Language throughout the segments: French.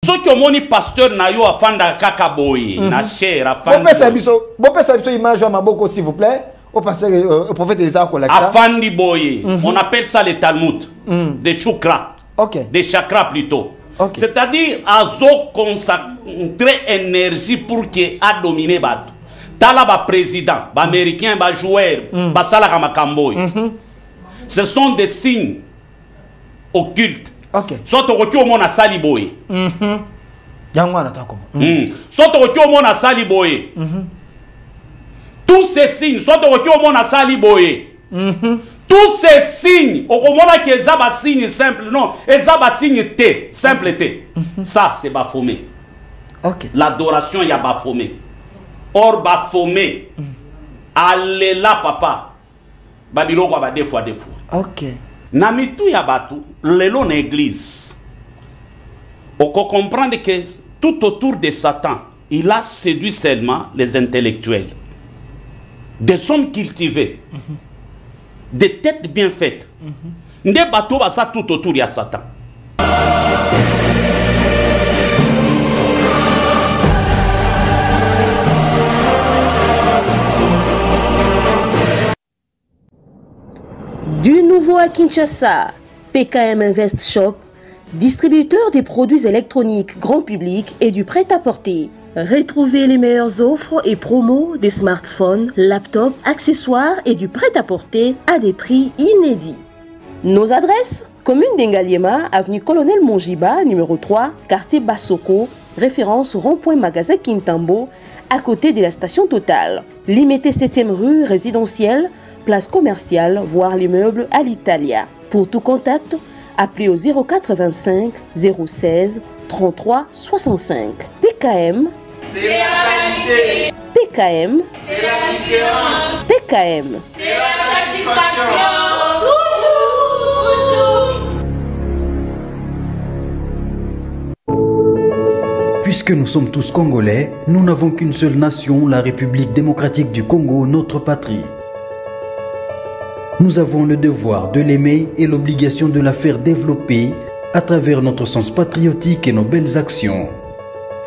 Ce que mon pasteur na yo afanda kakaboy na cher afanda. Bon pesa image à Maboko s'il vous plaît. Au pasteur au prophète Elisha Kolaksa. Afandi boye. On appelle ça le Talmud. Des chakras. OK. Des chakras plutôt. Okay. C'est-à-dire azo consacrer énergie pour que a dominer bato. Tala ba président, ba américain, ba joueur, ba sala kama kamboy. Ce sont des signes occultes. OK. Soit au mona sali boye. Yangwana takoma. Soit au mona sali boye. Tous ces signes, soit au mona sali boye. Tous ces signes, au moment que ça va signe simple, non, et ça va signe T, simple T. Ça, c'est Baphomet. OK. L'adoration, il y a Baphomet. Or, Baphomet, allez là, papa. Babylone va des fois. OK. Namitu Yabatu, le long église. On peut comprendre que tout autour de Satan, il a séduit seulement les intellectuels. Des hommes cultivés. Des têtes bien faites. Des bateaux, ça tout autour de Satan. Du nouveau à Kinshasa, PKM Invest Shop, distributeur des produits électroniques grand public et du prêt-à-porter. Retrouvez les meilleures offres et promos des smartphones, laptops, accessoires et du prêt-à-porter à des prix inédits. Nos adresses: commune d'Engaliema, avenue Colonel Mongiba, numéro 3, quartier Bassoko, référence rond-point magasin Kintambo, à côté de la station Total. Limité 7e rue résidentielle, place commerciale, voire l'immeuble à l'Italia. Pour tout contact, appelez au 085 016 33 65. PKM, c'est la qualité. PKM, c'est la différence. PKM, c'est la satisfaction. Puisque nous sommes tous Congolais, nous n'avons qu'une seule nation, la République démocratique du Congo, notre patrie. Nous avons le devoir de l'aimer et l'obligation de la faire développer à travers notre sens patriotique et nos belles actions.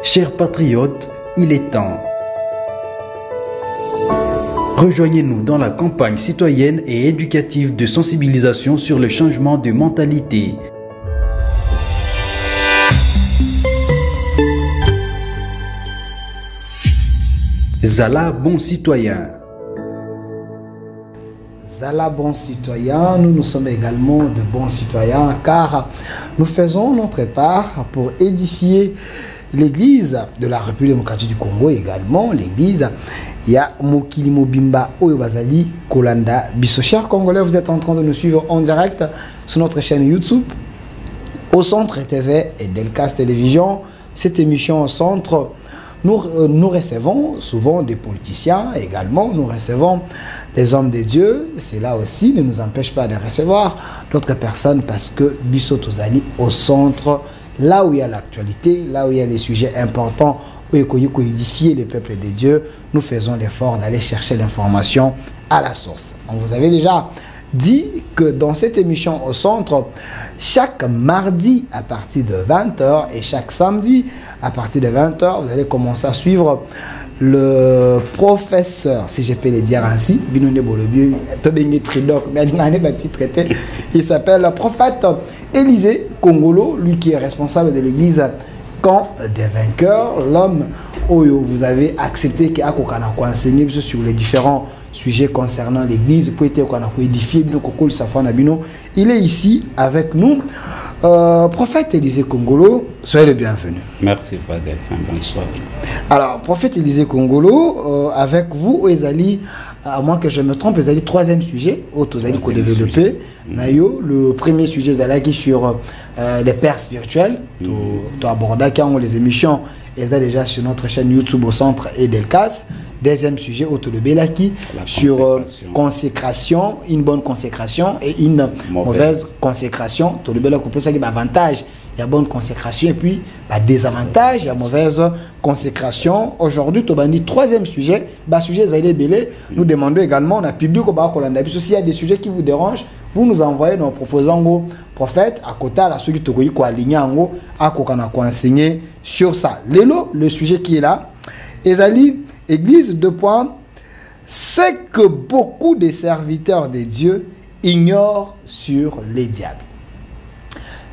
Chers patriotes, il est temps. Rejoignez-nous dans la campagne citoyenne et éducative de sensibilisation sur le changement de mentalité. Zala bon citoyen. Zala bon citoyen, nous sommes également de bons citoyens car nous faisons notre part pour édifier l'église de la République démocratique du Congo, également l'église ya Mokili Mobimba Oyobazali Kolanda Biso. Chers Congolais, vous êtes en train de nous suivre en direct sur notre chaîne YouTube au Centre TV et Delcas Télévision. Cette émission au Centre, nous recevons souvent des politiciens, également nous recevons des hommes de Dieu. Cela aussi ne nous empêche pas de recevoir d'autres personnes parce que Biso Tozali au centre, là où il y a l'actualité, là où il y a les sujets importants, où il faut édifier le peuple de Dieu, nous faisons l'effort d'aller chercher l'information à la source. On vous avait déjà dit que dans cette émission au centre, chaque mardi à partir de 20h et chaque samedi à partir de 20h, vous allez commencer à suivre le professeur, si je peux le dire ainsi, il s'appelle le prophète Élisée Kongolo, lui qui est responsable de l'église Camp des Vainqueurs, l'homme où vous avez accepté qu'il a enseigné sur les différents sujets concernant l'église, pour être édifié, il est ici avec nous. Prophète Élisée Kongolo, soyez le bienvenu. Merci, Père Delphin, bonsoir. Alors, prophète Élisée Kongolo, avec vous, Ezali, à moins que je me trompe, Ezali, troisième sujet, Ezali qu'on développé. Le premier sujet, Ezali, sur les pères spirituels, tu abordes quand les émissions, Ezali déjà sur notre chaîne YouTube au Centre et Delcas. Deuxième sujet, Otolobelaki, sur consécration, une bonne consécration et une mauvaise consécration. Tolobelaki, ça qui avantage il y a bonne consécration et puis désavantage, il y a mauvaise consécration. Aujourd'hui, Tobani, troisième sujet, sujet Zaïdé Belé, nous demandons également, on a publié au Bakolanda, s'il y a des sujets qui vous dérangent, vous nous envoyez nos proposants au prophète, à côté, à la suite de Togoyi, aligné en haut, à Kokana, enseigner sur ça. Lélo, le sujet qui est là, Ezali, Église, 2 points, c'est que beaucoup de serviteurs de Dieu ignorent sur les diables.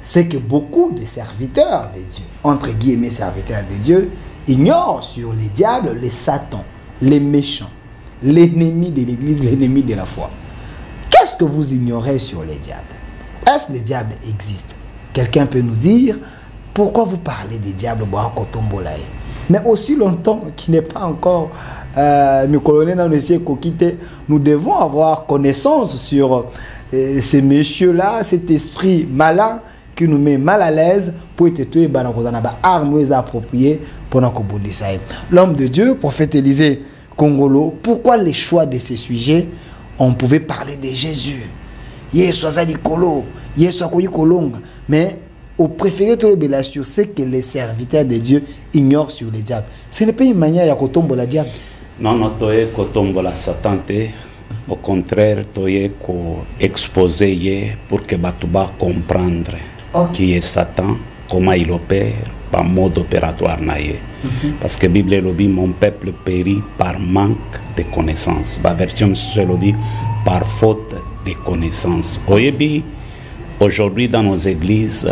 C'est que beaucoup de serviteurs de Dieu, entre guillemets serviteurs de Dieu, ignorent sur les diables, les satans, les méchants, l'ennemi de l'Église, l'ennemi de la foi. Qu'est-ce que vous ignorez sur les diables? Est-ce que les diables existent? Quelqu'un peut nous dire pourquoi vous parlez des diables mais aussi longtemps qu'il n'est pas encore nous devons avoir connaissance sur ces messieurs-là, cet esprit malin qui nous met mal à l'aise pour être tué armes appropriées pour nous. L'homme de Dieu, prophète Élisée Congolo, pourquoi les choix de ces sujets? On pouvait parler de Jésus, mais au préféré de l'obélisation, c'est que les serviteurs de Dieu ignorent sur les diables. Ce n'est pas une manière de tomber la diable. Non, non, tu es tomber la Satan. Au contraire, tu es exposé pour que Batouba comprendre qui est Satan, comment il opère, par mode opératoire. Parce que la Bible dit mon peuple périt par manque de connaissances. La version dit par faute de connaissances. Aujourd'hui, dans nos églises,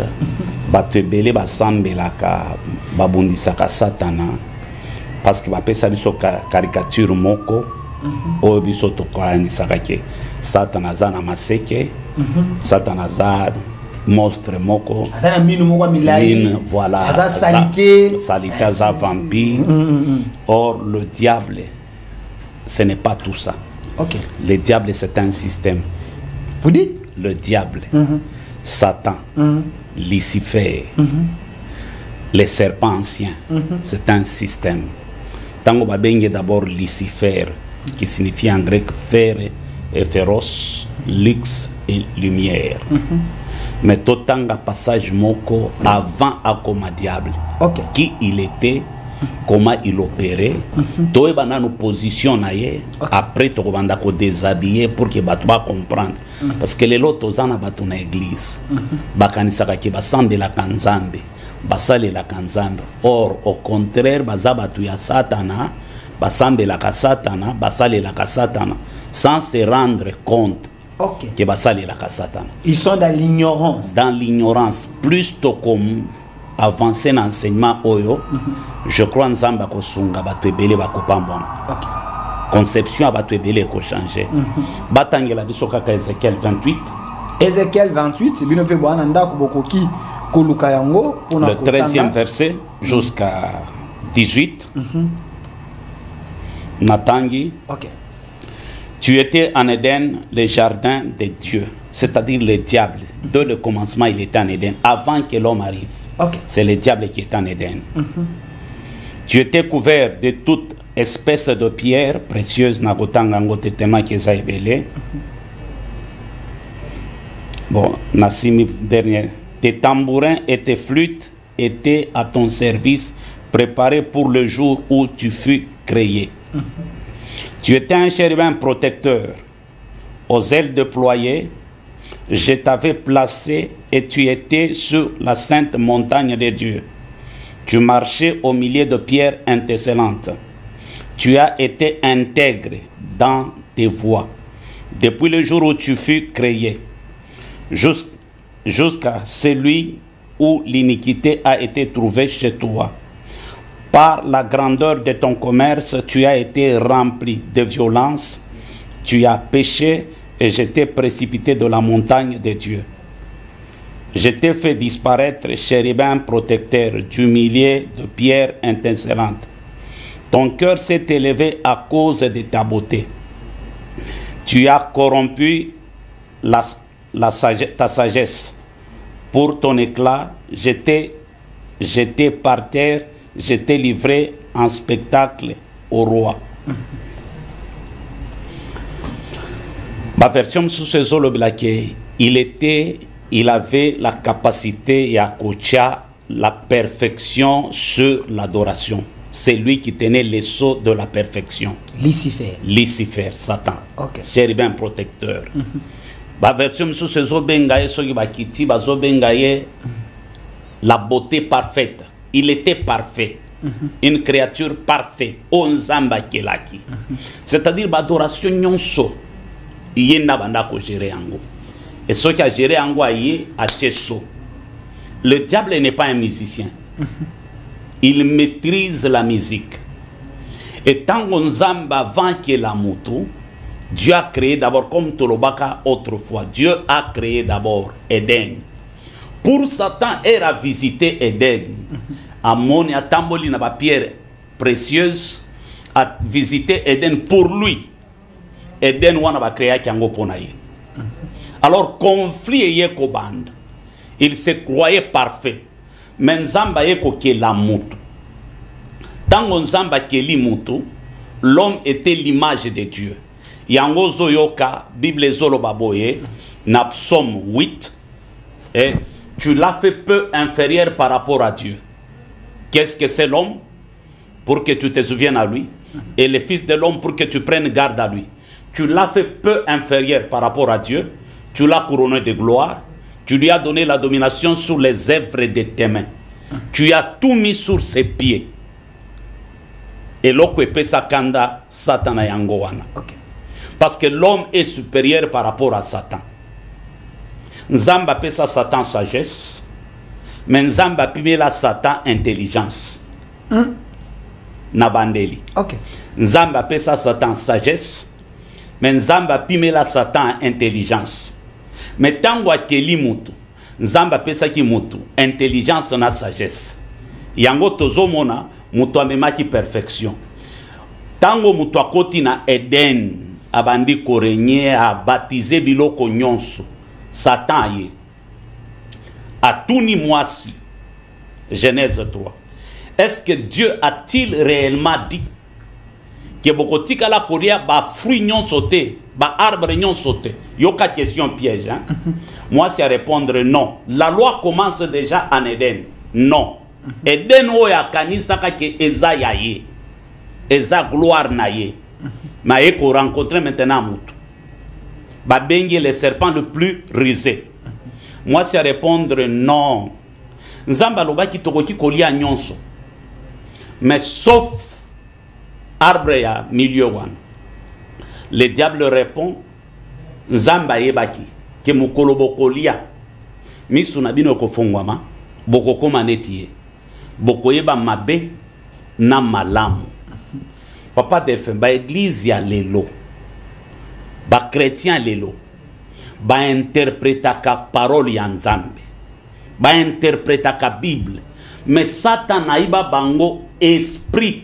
Batouebele basambelaka babundisaka Satana parce que bapesa biso caricature moko oyo biso tokolandisaka ke Satana aza na maseke, Satana aza monstre moko, aza na minu moko milai, voilà, aza salité, aza vampire. Or le diable, ce n'est pas tout ça. Le diable, c'est un système. Vous dites? Le diable, Satan, Lucifer, les serpents anciens, c'est un système. Tango babenge d'abord Lucifer, qui signifie en grec fer et féroce, luxe et lumière. Mais totanga passage moko avant Akoma diable, qui il était, comment il opérait, toi banano position naie, après tu vas ko déshabiller pour que batu ba comprendre, parce que les lotos zana batu na église, bakanisaka ki basande la kanzambe, basale la kanzambe. Or au contraire baza batu ya Satana, basambe la ka Satana, basale la ka Satana, sans se rendre compte que basale la ka Satana. Ils sont dans l'ignorance. Dans l'ignorance, plus to comme avancer dans l'enseignement oyo, je crois nzamba ko sunga batu ebele bakopamba. Conception batu ebele ko changer. Batangela biso kaka Ézéchiel 28. Ézéchiel 28, bino pe bwana ndako bokoki koluka yango le 13e verset jusqu'à 18. Natangi. Tu étais en Éden, le jardin de Dieu, c'est-à-dire le diable. Dès le commencement, il était en Éden, avant que l'homme arrive. C'est le diable qui est en Éden. Tu étais couvert de toute espèce de pierres précieuses. Bon, Nassimi dernier. Tes tambourins et tes flûtes étaient à ton service, préparés pour le jour où tu fus créé. Tu étais un chérubin protecteur, aux ailes déployées. Je t'avais placé et tu étais sur la sainte montagne de Dieu. Tu marchais au milieu de pierres étincelantes. Tu as été intègre dans tes voies depuis le jour où tu fus créé, jusqu'à celui où l'iniquité a été trouvée chez toi. Par la grandeur de ton commerce, tu as été rempli de violence. Tu as péché et je t'ai précipité de la montagne de Dieu. Je t'ai fait disparaître, chérubin protecteur, du milieu de pierres étincelantes. Ton cœur s'est élevé à cause de ta beauté. Tu as corrompu ta sagesse. Pour ton éclat, je t'ai jeté par terre, je t'ai livré en spectacle au roi. Ma version sous ce zolo blaqué, il était il avait la capacité à coacher la perfection sur l'adoration. C'est lui qui tenait les sceaux de la perfection. Lucifer. Lucifer, Satan. Ok. Chérubin protecteur. La version sous ce zobengaye, ce qui va quitter, la beauté parfaite. Il était parfait. Une créature parfaite. Onzamba kelaki. C'est-à-dire l'adoration nyonso. Il n'a pas de gérer ango. Et ce qui a géré ango aïe a chesso. Le diable n'est pas un musicien. Il maîtrise la musique. Et tant qu'on zamba avant qu'il la moto, Dieu a créé d'abord comme Tolobaka autrefois. Dieu a créé d'abord Éden. Pour Satan, il a visité Éden. Amon a tamboli na pierre précieuse a visité Éden pour lui. Éden wana ba créé kiango ponaye. Alors conflit yé ko bande. Il se croyait parfait. Mais Nzamba yeko ke la mutu. Tango Nzamba ke li mutu, l'homme était l'image de Dieu. Yango zoyoka, Bible zolo baboye, na psaume 8, et tu l'as fait peu inférieur par rapport à Dieu. Qu'est-ce que c'est l'homme? Pour que tu te souviennes à lui. Et le fils de l'homme pour que tu prennes garde à lui. Tu l'as fait peu inférieur par rapport à Dieu. Tu l'as couronné de gloire. Tu lui as donné la domination sur les œuvres de tes mains. Tu as tout mis sur ses pieds. Et l'oko epesa kanda Satan yango wana. Parce que l'homme est supérieur par rapport à Satan. Nzamba pesa Satan sagesse. Mais Nzamba pimela Satan intelligence. Nabandeli. Nzamba pesa Satan sagesse. Mais Nzamba pimela Satan intelligence. Mais tango akeli mutu, Nzamba pesa ki mutu, intelligence na sagesse. Yango tozomona, mutu amemaki perfection. Tango mutu akoti na Eden, abandi korenye, a baptisé biloko nyonso, Satan ye. Atuni mwasi, Genèse 3. Est-ce que Dieu a-t-il réellement dit que bokotika la koria ba fruit nyon sauté, ba arbre nyon sauté? Yoka question piège, hein? Moi c'est à répondre non. La loi commence déjà en Éden. Non. Éden o ya kanisa ka ke eza yaye. Eza gloire na ye. Ma eko rencontrer maintenant mutu. Ba bengi le serpent le plus rusé. Moi c'est à répondre non. Nzamba loba ki tokoki kolia nyonso. Mais sauf arbre ya milieu wan. Le diable répond Nzamba yebaki ke mukolo bokolia misu na bino kofongwama bokokoma netie bokoyeba mabe na malamu. Papa Delphin ba église ya lelo ba chrétien lelo ba interprétaka parole ya Nzambe ba interprétaka Bible, mais Satan aiba bango esprit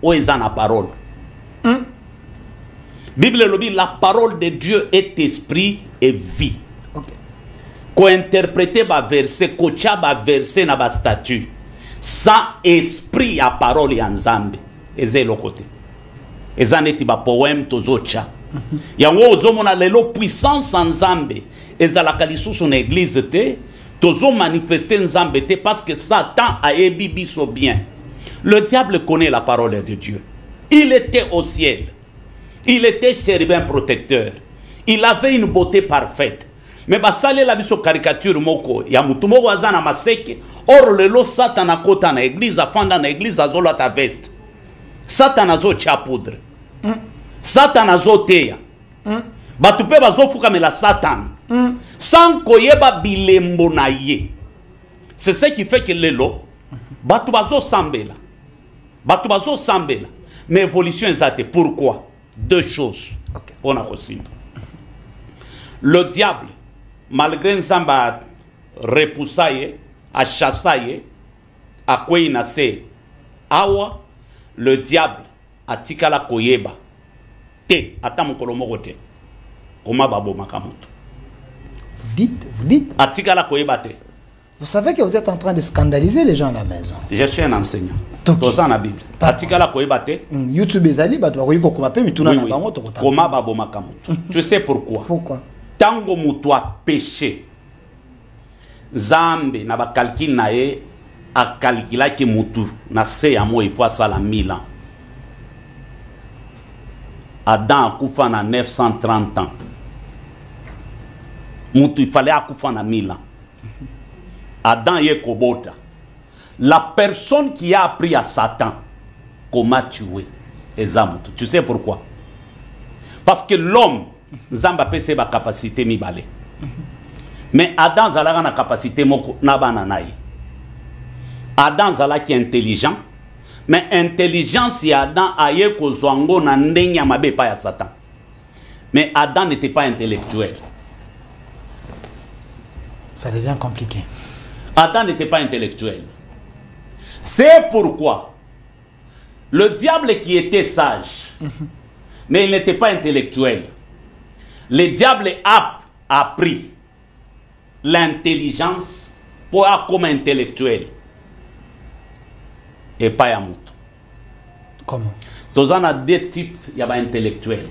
o ezana parole. Bible lobby, la parole de Dieu est esprit et vie. Ko interpréter ba verset, ko tia ba verset na ba statut. Sans esprit à parole ya Nzambe. Eze lo côté. Ezaneti ba poème tozocha. Yango ozomona lelo puissance en Nzambe. Ezalaka lisusu na église te. Tozo manifester Nzambe te parce que Satan a ebi biso bien. Le diable connaît la parole de Dieu. Il était au ciel. Il était chérubin protecteur. Il avait une beauté parfaite. Mais basale la biso caricature moko ya mutu moko azana maseke. Or lelo Satan a kota na église, afanda na église azola ta veste. Satan azo tia poudre. Satan azo teya. Batu pe bazo fuka me la Satan. Sans koyeba bilembo na ye. C'est ce qui fait que lelo batu bazo sambela. Batu bazo sambela. Mais évolution exacte. Pourquoi? Deux choses. On a reçu. Le diable, malgré Nzamba repoussaye, a chassaye, a quoi inase, awa, le diable a tikala koyeba. Te, atamu kolomogote. Koma babo makamoto. Vous dites. A tikala koyeba te. Vous savez que vous êtes en train de scandaliser les gens à la maison. Je suis un enseignant. Dans la Bible. Atikala koyeba te. YouTube ezali ba to ko kuma pe mituna na bango to kota. Koma babo makamoto. Tu sais pourquoi? Pourquoi? Tango mutu a péché, Zambe na ba calcul na ye a calcula ki mutu na se ya mo il faut ça la 1000 ans. Adam akufa na 930 ans. Mutu il fallait akufa na 1000 ans. Adam ye kobota. La personne qui a appris à Satan comment tuer les âmes. Tu sais pourquoi? Parce que l'homme, Zamba peut sa capacité mi balé. Mais Adam zala na capacité moko na bananaï. Adam zala qui est intelligent, mais intelligence ya Adam aye ko zwango na ndenya mabe pa ya Satan. Mais Adam n'était pas intellectuel. Ça devient compliqué. Adam n'était pas intellectuel. C'est pourquoi le diable qui était sage, mais il n'était pas intellectuel. Le diable a appris l'intelligence pour être comme intellectuel. Et pas à mouton. Comment? Tous on a deux types, il y a des intellectuels.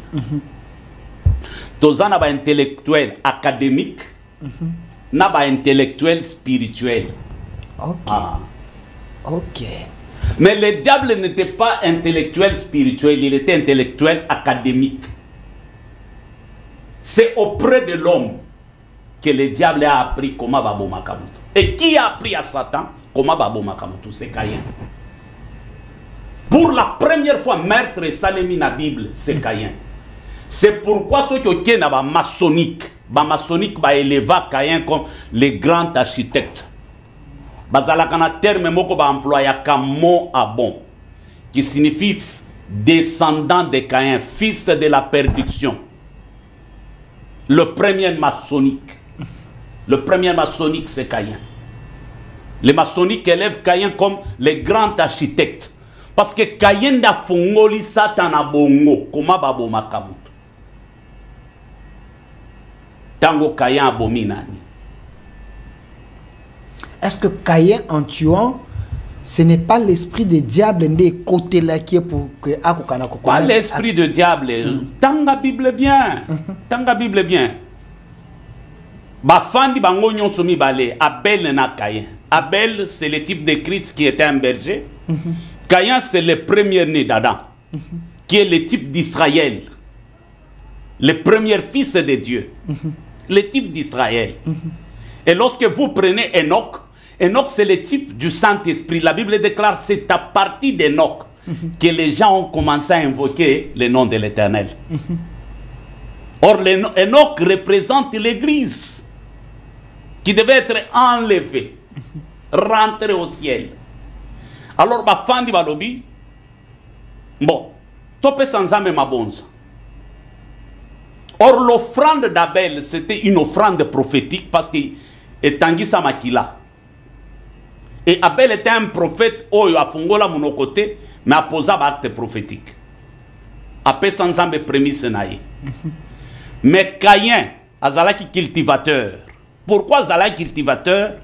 Tous on a des intellectuels académiques, il y a des intellectuels spirituels. Ok. Ah. Ok. Mais le diable n'était pas intellectuel spirituel, il était intellectuel académique. C'est auprès de l'homme que le diable a appris comment Babo Makamoto. Et qui a appris à Satan comment Babo Makamoto? C'est Caïn. Pour la première fois, maître Salemi na Bible, c'est Caïn. C'est pourquoi ceux qui ont maçonnique, ba éleva Caïn comme le grand architecte. Bazalakana terme moko ba employé comme mot à bon, qui signifie descendant de Caïn, fils de la perdition. Le premier maçonnique. Le premier maçonnique, c'est Caïn. Les maçonniques élèvent Caïn comme le grand architecte. Parce que Caïn da fongoli Satan a bongo. Comment babo makamuto. Tango Caïn abominani. Est-ce que Caïn, en tuant, ce n'est pas l'esprit des diables des côtés là qui est pour que pas l'esprit de diable. Tanga Bible bien. Tanga Bible bien. Bafandi bango nyonso mi balé. Abel na Caïn. Abel, c'est le type de Christ qui était un berger. Caïn, c'est le premier né d'Adam, qui est le type d'Israël. Le premier fils de Dieu. Le type d'Israël. Et lorsque vous prenez Enoch, Enoch c'est le type du Saint-Esprit. La Bible déclare que c'est à partir d'Enoch que les gens ont commencé à invoquer le nom de l'Éternel. Or, Enoch représente l'Église qui devait être enlevée, rentrer au ciel. Alors, Bafandi Balobi, bon, topé sans âme ma bonze. Or, l'offrande d'Abel, c'était une offrande prophétique parce qu'il est tangi sa makila. Et Abel était un prophète, oyo a fongola mon côté, mais a posé un acte prophétique. Après sans âme prémisse naïe. Mais Caïn, azalaki cultivateur. Pourquoi azalaki cultivateur?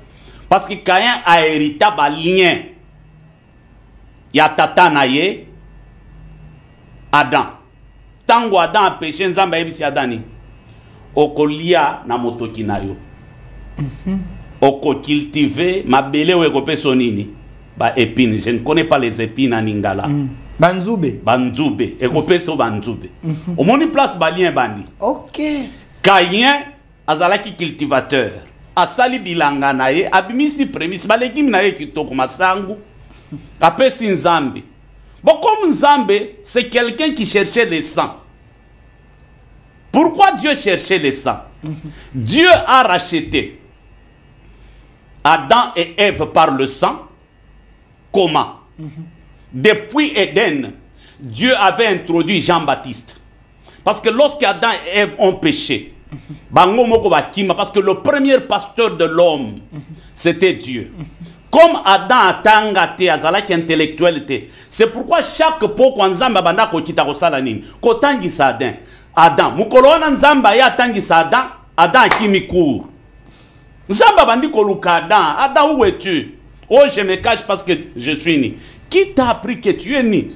Parce que Caïn a hérité un lien. Il y a tata naïe, Adam. Tango Adam a péché, nzamba ebisi Adani. Okolia na motoki na yo. Oko cultiver ma belle ou eko pesonini. Ba épines, je ne connais pas les épines en Lingala. Banzoube. Banzoube, eko peso banzoube. Au moni place balien bandi. Ok. Caïn azalaki cultivateur. Asali bilanga na ye, abimisi prémisse, balégime na ye kitoko masangu. Apesi Nzambe. Bon, comme Nzambe, c'est quelqu'un qui cherchait le sang. Pourquoi Dieu cherchait le sang? Dieu a racheté Adam et Ève par le sang. Comment? Depuis Éden, Dieu avait introduit Jean-Baptiste. Parce que lorsque Adam et Ève ont péché, parce que le premier pasteur de l'homme, c'était Dieu. Comme Adam a tangate azalaki intellectualité, c'est pourquoi chaque po kwa nzamba banda ko kita ko sala nini ko tangisa Adam mukolo wana nzamba ya tangisa Adam akimi cour nzamba bandi ko luka Adam où es-tu? Oh, je me cache parce que je suis ni. Qui t'a appris que tu es ni?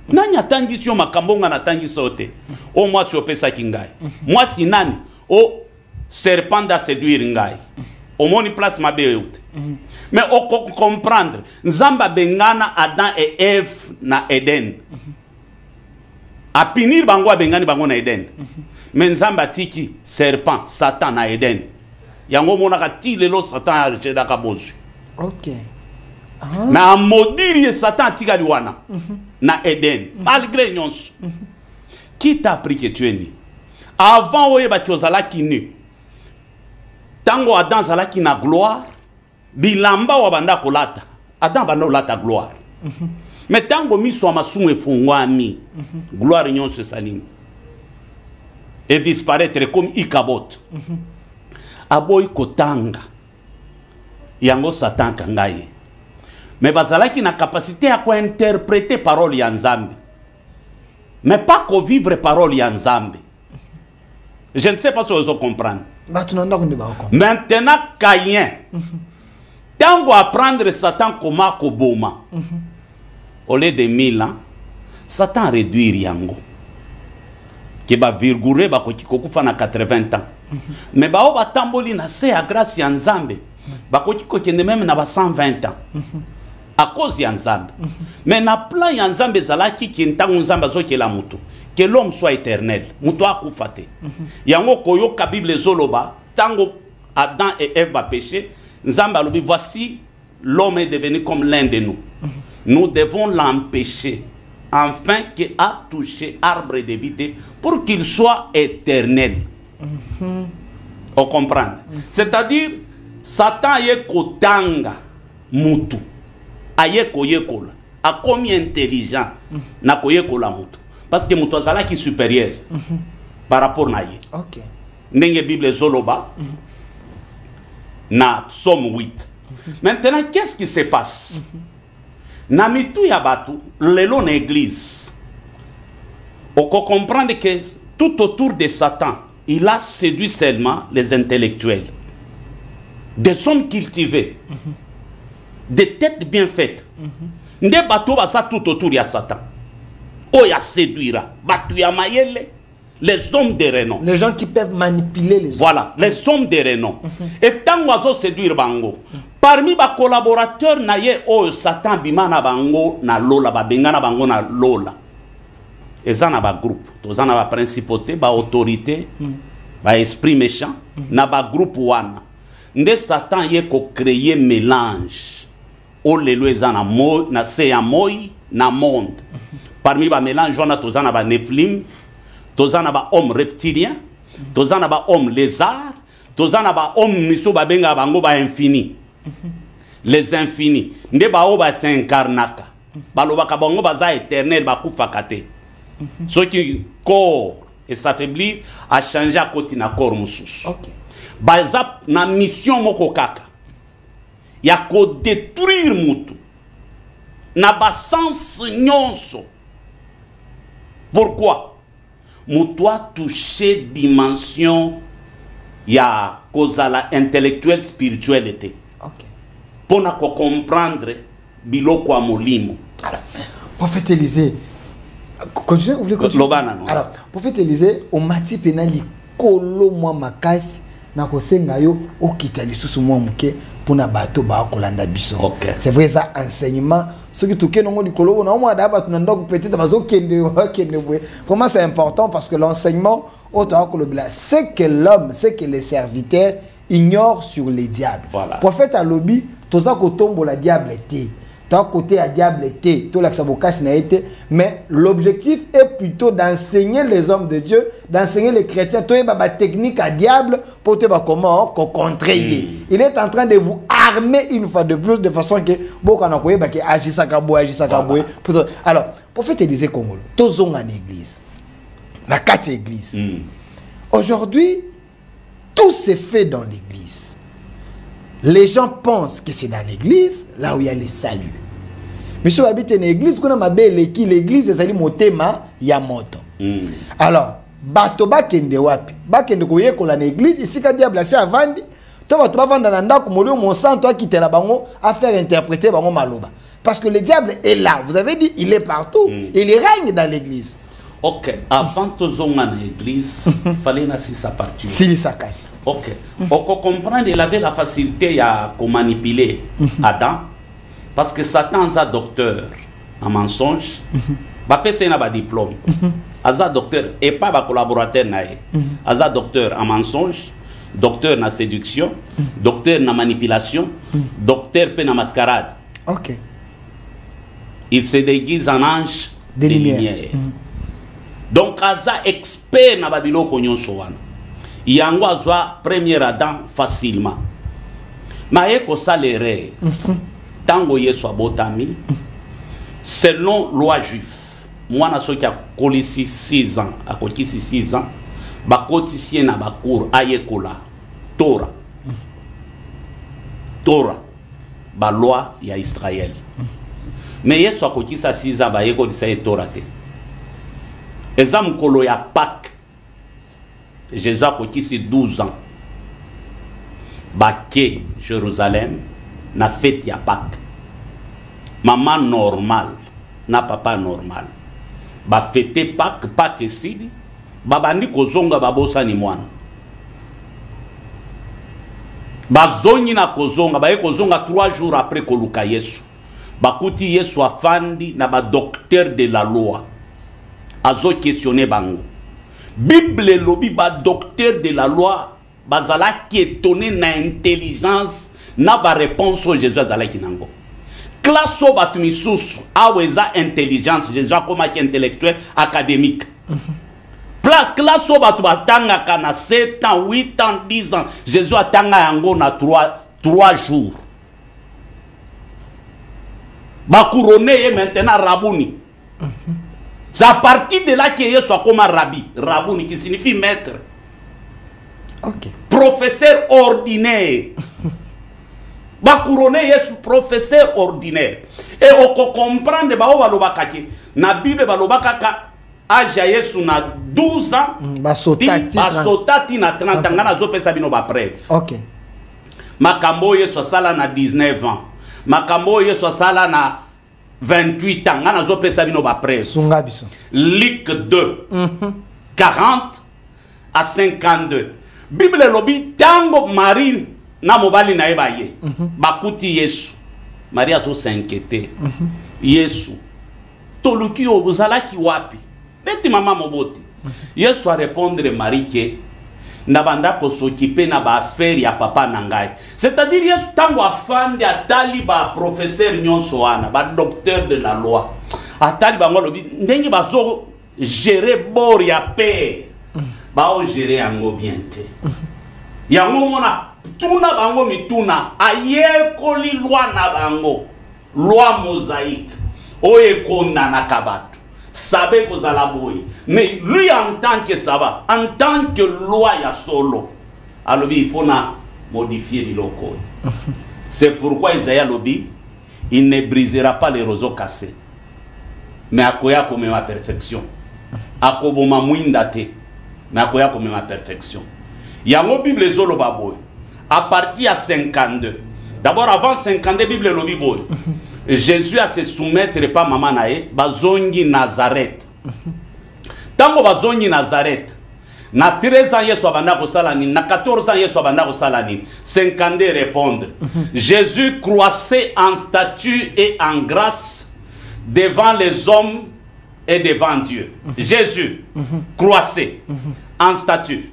Nani atangisi yo makambonga na tangisa ote? Oh, moi si opesa kingai. Moi si nani? Oh, serpent da séduire ngai. au moni place mabe yote. Mais on comprendre nzamba bengana Adam et Ève na Eden. A punir bango bengani bango na Eden. Mais nzamba tiki serpent Satan na Eden. Yango mona ka ti lelo Satan a rejeté ka bozu. OK. Na maudire Satan tika liwana na Eden malgré nyonso. Qui t'a appris que tu es né? Avant oye ba tiozala ki nu. Tango Adam zala ki na gloire, bilamba wa banda kolata. Adam banda olata gloire. Mais tango miso amasungu efungwami, gloire nyonso salim. Et disparaître comme Ikabot. Aboy kotanga. Yango Satan kangaye. Mais bazalaki na capacité à interpréter parole ya Nzambe. Mais pas qu'au vivre parole ya Nzambe. Je ne sais pas si vous comprenez. Maintenant, Caïn. Tango apprendre Satan comment koboma. Au lieu de 1000 ans, Satan réduit yango. Qui va virgourer ba kokiko fa na 80 ans. Mais ba oba tamboli na se à grâce ya Nzambe. Ba kokiko kende même na ba 120 ans. À cause ya Nzambe. Mais na plan ya Nzambe zalaki ki ntango Nzambe zo ke la mutu. Que l'homme soit éternel. Mutu akufate. Yango koyo ka Bible zoloba tango Adam et Ève ba péché, Nzambe alobi voici l'homme est devenu comme l'un de nous. Nous devons l'empêcher afin qu'il a touché arbre de vie pour qu'il soit éternel. On comprend. C'est-à-dire Satan ye kotanga mutu. Aye koyekola. A combien intelligent na koyekola mutu. Parce que mutu azala qui supérieur par rapport na ye. OK. Nenge Bible zoloba na Psaume 8. Maintenant, qu'est-ce qui se passe? Namitu yabatu, lelo na église. On comprend que tout autour de Satan, il a séduit seulement les intellectuels. Des hommes cultivés. Des têtes bien faites. Nde batu basa tout autour de Satan. Oya séduira. Batu ya mayele. Les hommes de renom. Les gens qui peuvent manipuler les autres. Voilà, les hommes de renom. Et tant qu'on séduire bango. Parmi les collaborateurs, naye o Satan bimana bango na lola, ba bengana bango na lola. Et ça na ba groupe, to ça na ba principauté, ba autorité, ba esprit méchant, na ba groupe wana. Nde Satan ye ko créer mélange. O lelo ezana mo na se ya moy na monde. Parmi ba mélange wana to ça na ba Nephilim. Tozana ba homme reptilien, tozana ba homme lézard, tozana ba homme miso ba benga bango ba infini. Les infinis. Nde ba o ba s'incarnaka. Ba lo ba ka bango ba za éternel ba kufakate. Ce qui corps et s'affaiblir a changé à côté na corps musus. OK. Ba za na mission moko kaka. Ya ko détruire mutu. Na ba sens nyonso. Pourquoi? Moutoua toucher dimension ya kozala intellectuelle spiritualité. OK. Pour na comprendre biloko a molimo. Alors, prophète Élisée, continuez, vous voulez continuer? Alors, prophète Élisée, au mati penali kolo moi makasi na kosenga yo okita lisusu moi muke pona bato ba kolanda biso. Okay. C'est vrai ça enseignement ce qui touke nongo likolo na moi da bato ndoko peut-être bazo kende bwe. Vraiment c'est important parce que l'enseignement autant que le bla c'est que l'homme, c'est que les serviteurs ignorent sur les diables. Voilà. Prophète alobi toza ko tombo la diable était. D'un côté à diable était, tout l'axabokas n'a été, mais l'objectif est plutôt d'enseigner les hommes de Dieu, d'enseigner les chrétiens, tout est technique à diable pour te comment contrer. Il est en train de vous armer une fois de plus de façon que beaucoup en ont qui agissent à Kaboué, agissent à Kaboué. Alors, prophète Élisée Congolo, tous ont en église, la 4 églises. Aujourd'hui, tout s'est fait dans l'église. Les gens pensent que c'est dans l'église, là où il y a les saluts. Mais si vous habitez une église, vous avez l'église, c'est motema yamoto. Alors, bato bakende wapi? Bakende koye ko la église, ici ka diable c'est avandi. To bato ba vanda na ndako molio mon sang toi qui te la bango à faire interpréter bango maloba. Parce que le diable est là. Vous avez dit il est partout, il règne dans l'église. Ok, avant tozonga na église, il fallait na sisa partir. Silisa kasi. Ok. On comprend il avait la facilité à manipuler Adam parce que Satan est un docteur en mensonge. Ba pese na ba diplôme. Aza docteur et pas ba collaborateur nae. Aza docteur en mensonge, docteur na séduction, docteur na manipulation, docteur pe na mascarade. Ok. Il se déguise en ange de lumière. Donc aza expert na babilo konyonso wana. Yango azwa premier Adam facilement. Ma eko salere. Tango yeso abotami. Selon loi juif. Moi na soki akolisi 6 ans, akokisi 6 ans, bakotisien na bakour ayekola Torah. Torah ba loi ya Israël. Mais yeso akokisa 6 ans ba yekolisa Torah te. Ezam kolo ya Pâques. Jésus a kokisi 12 ans. Baké Jérusalem na fête ya Pâques. Maman normal na papa normal. Ba fêter Pâques, Pâques sidi. Babandi kozonga babosa ni mwana. Bazongi na kozonga, ba kozonga 3 jours après koluka Yesu. Bakuti Yesu afandi na ba docteur de la loi. Azo questionner bango. Bible lobi ba docteur de la loi bazala qui étonné na intelligence na ba réponse au Jésus azala kinango. Classe au batumisusu aweza intelligence Jésus comme intellectuel académique. Place classe au batu batanga kana 7 ans, 8 ans, 10 ans. Jésus atanga yango na 3 jours. Ba couronné maintenant rabouni. C'est à partir de là qu'il soit comme un rabbi, rabouni qui signifie maître. Ok. Professeur ordinaire. Ba couronné Yesu professeur ordinaire. Et on comprend de ba o balobaka ke na Bible balobaka ka âge Yesu na 12 ans. Basotati na 30 ans ngana zo pesa bino ba preuve. Ok. Makambo Yesu sala na 19 ans. Makambo Yesu sala na 28 ans ngana zo pesa bino ba preuve. Sunga biso. Luc 2 40 à 52. Bible lobi tango Marie na mobali na ebaye bakuti Yesu. Maria zo s'inquiéter. Yesu toluki obuzalaki wapi? Beti mama moboti. Yesu a répondre Marie que nabanda ko s'occuper na ba affaire ya papa nangai. C'est-à-dire Yesu tango afande atali ba professeur nyonso wana, ba docteur de la loi. Atali bango lobi ndenge bazo gérer bor ya père. Ba o gérer yango bien te. Yango mona tuna bango mituna ayekoli loi na bango. Loi mosaïque. Oye konda na kabatu. Sabe kozala boy. Mais lui en tant que ça en tant que loi ya solo. Alors il faut na modifier biloko. C'est pourquoi Isaïe lobi il ne brisera pas les roseaux cassés. Mais akoya comme ma perfection. Akoboma muindate. Mais akoya comme ma perfection. Yango Bible zolo baboy. À partir à 52. D'abord avant 52 Bible lobi boy. Jésus a se soumettre pas maman nae bazongi Nazareth. Tango bazongi Nazareth. Na 13 ans Yesu abanda ko salani, na 14 ans Yesu abanda ko salani. 52 répondre. Jésus croissait en statut et en grâce devant les hommes et devant Dieu. Jésus croissait en statut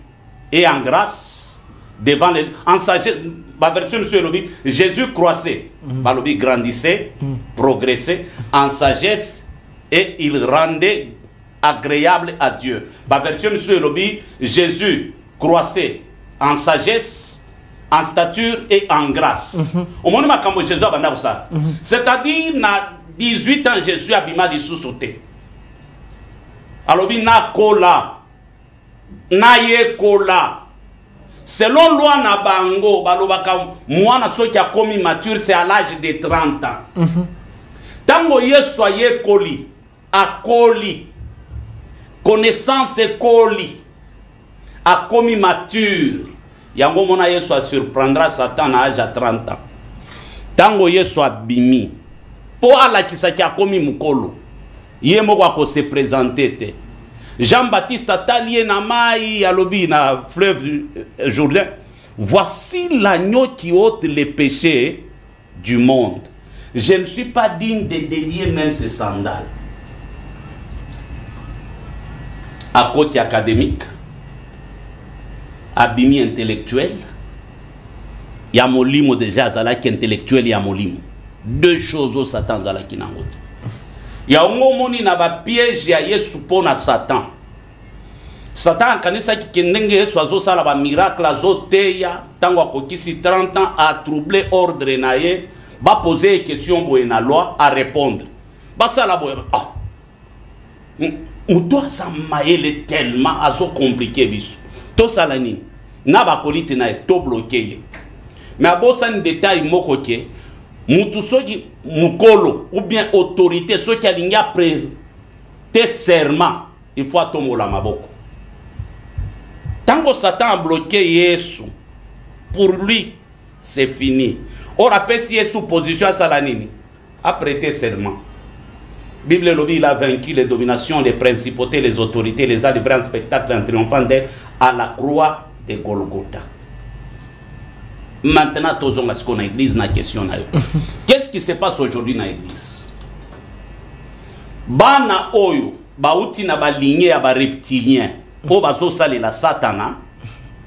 et en grâce devant les en sagesse. Jésus croissait, grandissait, progressait en sagesse et il rendait agréable à Dieu. Jésus croissait en sagesse, en stature et en grâce. C'est-à-dire, na 18 ans, Jésus a bima di sous-sauté. Alors, na kola, na ye kola. Selon loi na bango, balobaka mwana soki a commis mature, c'est à l'âge de 30 ans. Tango Yesu aye koli, a koli, connaissance koli, a commis mature. Yango mona Yesu a surprendra Satan à l'âge de 30 ans. Tango Yesu a bimi, po ala kisaki a commis mukolo, ye moko ko se présenter te. Jean-Baptiste Atalié Namaï Alobi na fleuve Jourdain. Voici l'agneau qui ôte les péchés du monde. Je ne suis pas digne de délier même ses sandales. À côté académique, abimi intellectuel, il y a molimo déjà, zalaki intellectuel, il y a molimo. Deux choses au Satan zalaki nangote. Il y a un moment na ba piège ya Yesu pona Satan. Satan kanisa ki kendenge soazo sala ba miracle azoteya tango akokisi 30 ans a troubler ordre naye, ba poser question boye na loi a répondre. Ba sala boye ah. Muto asamaele tellement azo compliqué biso. To sala nini? Na ba kolite na to bloqué. Mais abosa ni détail moko ke mutu soki mukolo ou bien autorité soki alinga prise te serment il faut atomola maboko. Tango Satan a bloqué Yesu, pour lui c'est fini. Or après si Yesu position à salanini a prêté serment. Bible lobby il a vaincu les dominations, les principautés, les autorités, les a livrés en spectacle en triomphant d'elle à la croix de Golgotha. Maintenant, tous on a ce qu'on a l'église na question na yo. Qu'est-ce qui se passe aujourd'hui dans l'église? Bana oyo bauti na ba lignée ya ba reptilien. O bazo sali la satana.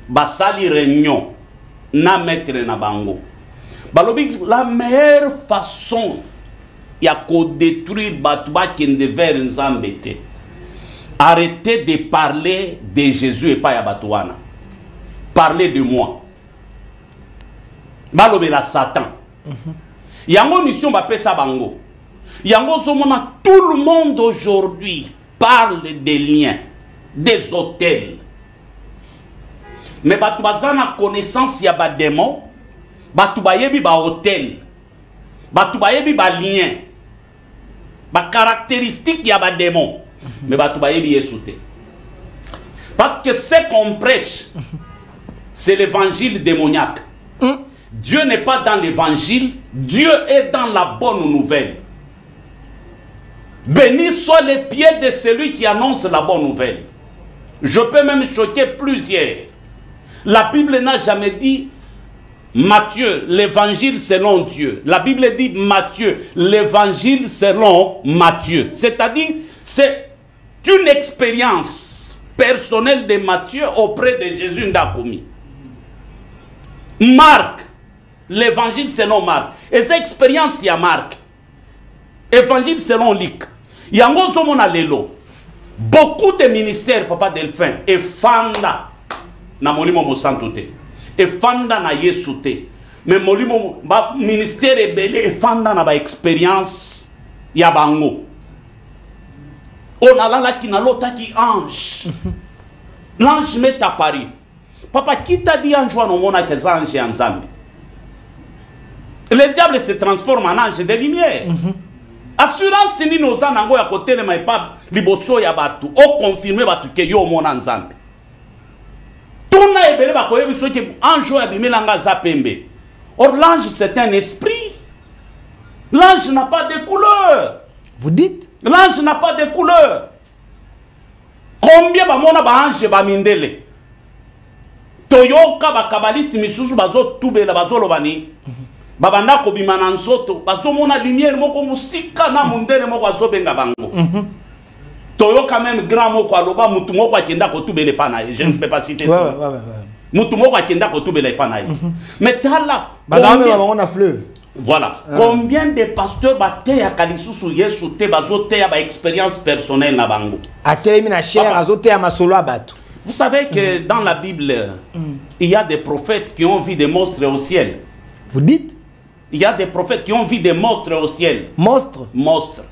Ba sali réunion na maître na bango. Balobi la meilleure façon ya ko détruire batuba qui ne devait nzambete. Arrêtez de parler de Jésus et pas ya batuana. Parlez de moi. Balobe la Satan. Yango mission ba pesa bango. Yango somona tout le monde aujourd'hui parle des liens, des hôtels. Mais batu bazana connaissance ya ba démon, batu bayebi ba hôtel. Batu bayebi ba lien. Ba caractéristique ya ba démon. Mais batu bayebi yesute. Parce que ce qu'on prêche c'est l'évangile démoniaque. Dieu n'est pas dans l'évangile, Dieu est dans la bonne nouvelle. Béni soient les pieds de celui qui annonce la bonne nouvelle. Je peux même choquer plusieurs. La Bible n'a jamais dit Matthieu, l'évangile selon Dieu. La Bible dit Matthieu, l'évangile selon Matthieu. C'est-à-dire, c'est une expérience personnelle de Matthieu auprès de Jésus Ndakoumi. Marc, l'évangile selon Marc. Et cette expérience, il y a Marc. Évangile selon Luc. Il y a un lelo. Beaucoup de ministères, Papa Delphin, et Fanda, na molimo mo santoute. Et Fanda na yesute. Mais molimo, ministère est belé, et Fanda na ba expérience, il y a bango. On a là qui n'a l'autre qui ange. L'ange met à Paris. Papa, qui t'a dit en jouant au monde que les anges en Zambie? Le diable se transforme en ange de lumière. Assurance ni nos anango ya côté le maïpa liboso ya batu. O confirmer batu que yo mon en Zambie. Tout na ebele ba koyebi so que ange ya bimelanga za pembe. Or l'ange c'est un esprit. L'ange n'a pas de couleur. Vous dites? L'ange n'a pas de couleur. Combien ba mona ba ange ba mindele? Toyoka ba kabaliste misusu bazo tubela bazo lobani. Babanda ko bimana nzoto bazo mona lumière moko musika na mundele moko azo benga bango. Toyoka même grand moko aloba mutu moko akenda ko tubele pana. Je ne peux pas citer ça. Mutu moko akenda ko tubele pana. Mais tala on a fleuve. Voilà. Combien de pasteurs batte ya kalisusu Yesu te bazo te ya ba expérience personnelle na bango. Atelemi na cher azote ya masolo abatu. Vous savez que dans la Bible, il y a des prophètes qui ont vu des monstres au ciel. Vous dites? Il y a des prophètes qui ont vu des monstres au ciel. Monstres? Monstres.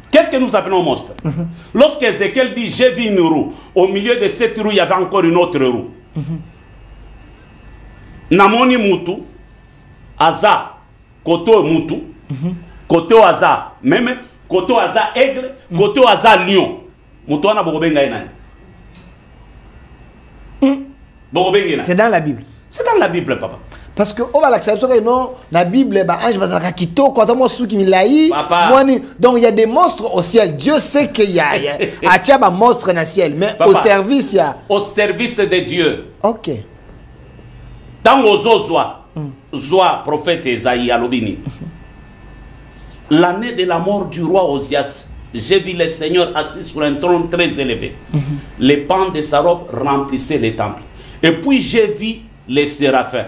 Qu'est-ce que nous appelons monstres? Lorsque Ézéchiel dit, j'ai vu une roue, au milieu de cette roue, il y avait encore une autre roue. Namoni mutu, aza, koto mutu, koto aza, même koto aza aigle, koto aza lion. Mutu wana bokobenga enani. C'est dans la Bible. C'est dans la Bible, papa. Parce que on va l'accepter non la Bible ba ange bazalaka kitoko azamo suki milai mwani donc il y a des monstres au ciel. Dieu sait qu'il y a atia ba monstre na ciel mais papa, au service il y a au service de Dieu. OK. Tango zozwa Zoa prophète Esaïe alobini. L'année de la mort du roi Osias, j'ai vu le Seigneur assis sur un trône très élevé. Les pans de sa robe remplissaient les temples. Et puis j'ai vu les séraphins.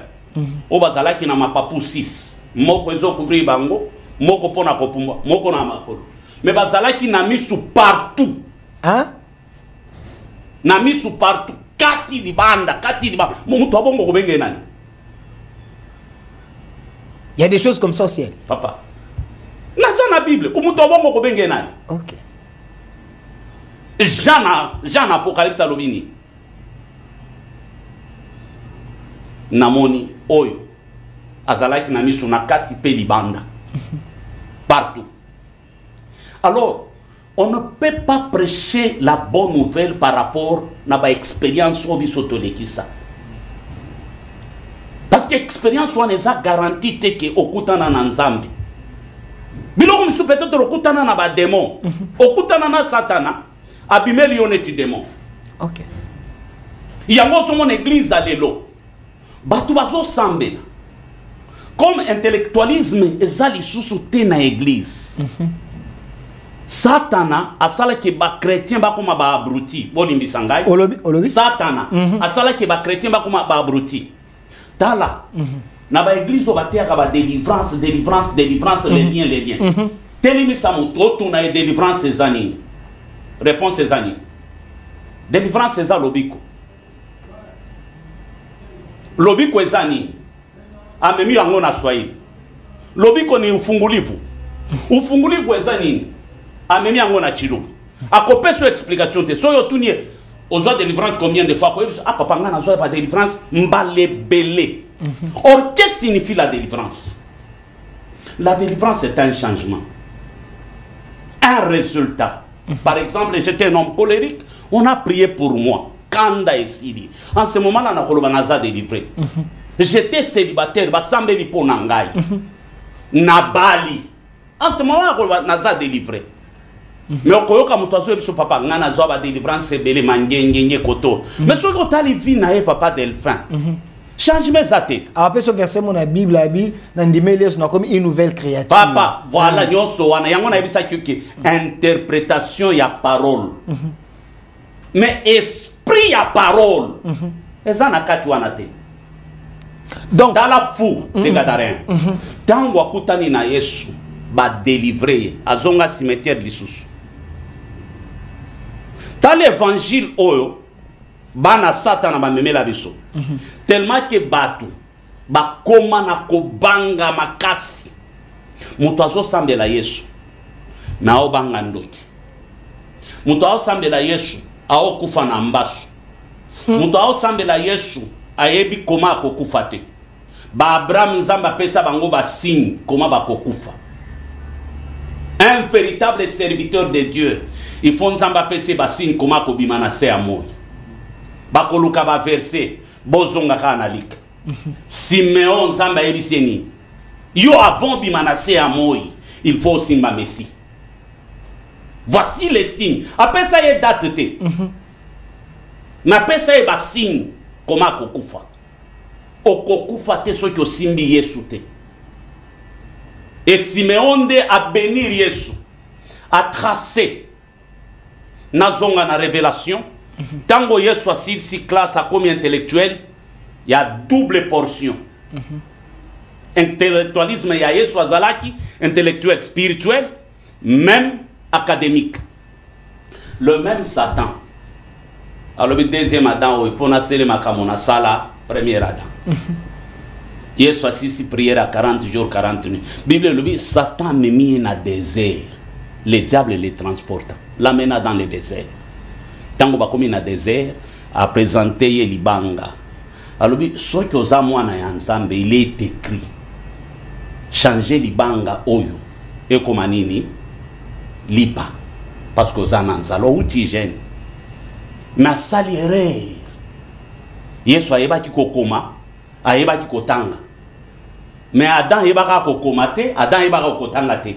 O bazala ki na mapapu 6. Moko ezo couvrir bango, moko pona kopumba, moko na makolo. Mais bazala ki na misu partout. Hein? Na misu partout. Kati di banda. Mutu abongo kobenge nani? Il y a des choses comme ça au ciel. Papa. Là dans la Bible, mutu abongo kobenge nani? OK. Jean Apocalypse alobini. Namoni oyo azalaki na misu na kati pe libanda partout. Alors on ne peut pas prêcher la bonne nouvelle par rapport à ba expérience ou bisotolekisa, parce que expérience on les a garanti que okutana na nzambe biloko misu peut-être okutana na ba démon okutana na satana abimeli oneti démon. OK. Yango so mon église à lelo batu bazo sambela comme intellectualisme ezali susu te na église. Satana asala ke ba chrétien ba koma ba abruti bolimbi sangai olobi Satana asala ke ba chrétien ba koma ba abruti tala na ba église obatea ka ba délivrance les liens telimi samuto na délivrance ezani réponse ezani délivrance eza lobiko lobiko ezani amemi yango na Swahili. Lobiko ni ufungulivu ezani amemi yango na chilubu akopeso explication te soyo tunie ozo délivrance combien de fois ko papa ngana zo ba délivrance mbalebele. Or qu'est-ce que signifie la délivrance? La délivrance est un changement, un résultat. Par exemple, j'étais un homme colérique, on a prié pour moi. Kanda et Sidi. En ce moment-là, on a délivré. J'étais célibataire, Basambe Liponangai. Nabali. En ce moment-là, on a délivré. Mais on a dit papa, on a délivrance, c'est belé, mangé, koto. Mais ce que tu as vu, papa Delphin. Changement zate. Après ce verset mon Bible la Bible n'andimeli on a comme une nouvelle créature. Papa, voilà nyoso wana yango na bisa ki interprétation ya parole. Mais esprit ya parole. Ezana kati wana te. Donc dans la fou de Gadarien. Tango akutani na Yesu ba délivrer azonga cimetière lisusu. Dans l'évangile oyo bana satana ba memela biso. Tellement que batu ba koma na kobanga makasi mutu azo sambela Yesu na obanga ndoki mutu azo sambela Yesu ao kufa na mbasu mutu azo sambela Yesu ayebi koma akokufa te ba Abraham nzamba pesa bango ba signe koma bakokufa. Un véritable serviteur de Dieu il faut nzamba pesa ba signe koma kobima na se amoy bakoluka ba verset bozonga kanalik. Simeon zamba ebiseni. Yo avant bimanase amoy, il faut aussi ma messie. Voici les signes. Après ça y est date te. Na pesa y ba signe koma kokufa. Okokufa te so ki osimbi Yesu te. Et Simeon de a bénir Yesu. A tracé nazonga na révélation. Tango Yesu assis si classe à comme intellectuel, il y a double portion. Intellectualisme, il y a Yesu azalaki, intellectuel, spirituel, même académique. Le même Satan. Alors le deuxième Adam, il faut nasser ma kamona sala, premier Adam. Yesu assis si prière à 40 jours, 40 nuits. Bible le dit, Satan me mis dans le désert. Le diable les transporte, l'amena dans le désert. Tango bakomi na désert a présenté libanga. Alors ce que oza mwana ya nzambe il est écrit. Changer libanga oyo et comme nini lipa parce que oza nanzalo uti jeune. Na salire. Yesu ayeba ki kokoma, ayeba ki kotanga. Mais Adam il va kokomate, Adam il va kotangate.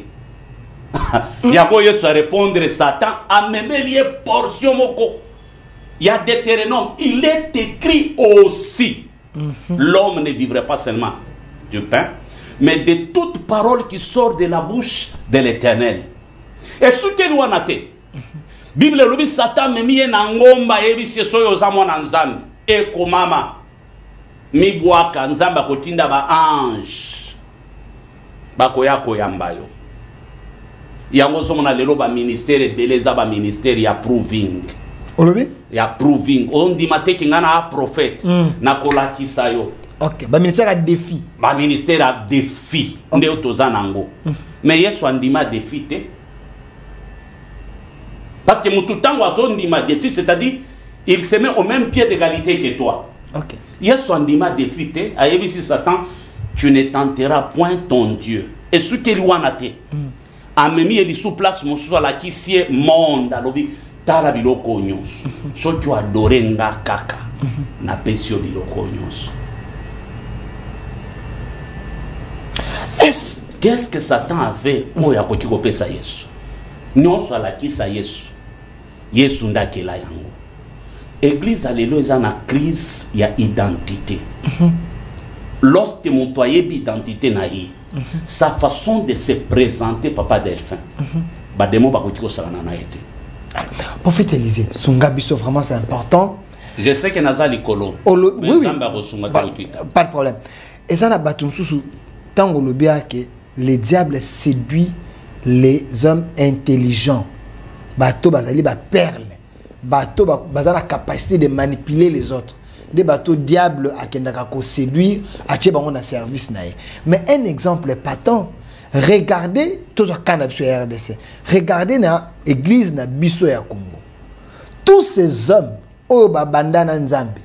Yango Yesu a répondre Satan a même lié portion moko. Il y a Deutéronome, il est écrit aussi. L'homme ne vivrait pas seulement du pain, mais de toute parole qui sort de la bouche de l'Éternel. Et ce que nous avons dit, Bible le dit Satan me mis en ngomba et bisi soyo zamo na nzambe et komama mi bwaka nzamba kotinda ba ange bakoya koyambayo. Yango somona lelo ba ministère beleza ba ministère ya proving. Olobi? Ya proving. On dit mate ki ngana a prophète na kolakisa yo. Ok, ba ministère a défi. Ba ministère a défi. Nde otozanango. Mais Yesu andima défi te. Parce que Moutoutang a défi, c'est-à-dire il se met au même pied d'égalité que toi. Ok. Yesu andima défi te. Ayebisi Satan, tu ne tenteras point ton Dieu. Et ce que lui a te. Amemi eli sous place moussou la qui sied monde alobi tala biloko nyonso. So tu adore nga kaka na pesio biloko nyonso. Qu'est-ce que Satan avait pour ya koti kopesa Yesu? Nyonso la qui sa Yesu. Yesu ndakela yango. Église alléluia eza na crise ya identité. Lorsque mon toyer d'identité na ye. Sa façon de se présenter, Papa Delphin, Prophète Élisée, Sunga Bisso, vraiment c'est important. Je sais que Nazali Kolo. Oui, oui. Pas de problème. Et ça n'a pas tout sous tant que le diable séduit les hommes intelligents. Bateau bazali ba perle. Bateau bazali la capacité de manipuler les autres. Des bateaux diables à kendaka ko séduire à tchebango na service nae. Mais un exemple patent, regardez tous les cas de RDC. Regardez na église na biso ya Congo. Tous ces hommes au babanda na Nzambe.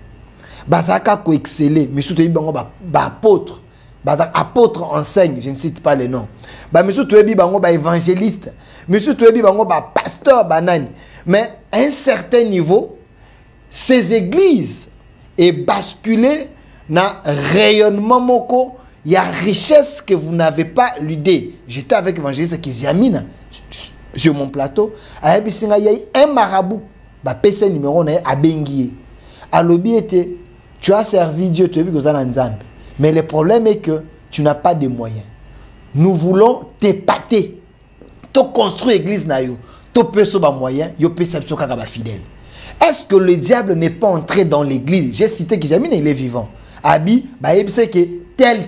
Bazaka ko exceller, mais surtout bango ba apôtre. Bazak apôtre enseigne, je ne cite pas les noms. Ba monsieur toyebi bango ba évangéliste, monsieur toyebi bango ba pasteur banani. Mais à un certain niveau, ces églises et basculer dans rayonnement moko, il y a richesse que vous n'avez pas l'idée. J'étais avec l'évangéliste Kiziamina sur mon plateau. Il y a un marabout, PC numéro 1 à Benguié. À l'objet était, tu as servi Dieu, tu as vu que ça mais le problème est que tu n'as pas de moyens. Nous voulons t'épater, te construire l'église nayo, te peso ba moyen, yo perception kaka ba fidèle. Est-ce que le diable n'est pas entré dans l'église? J'ai cité que Jamine, il est vivant. Abi, il sait que tel,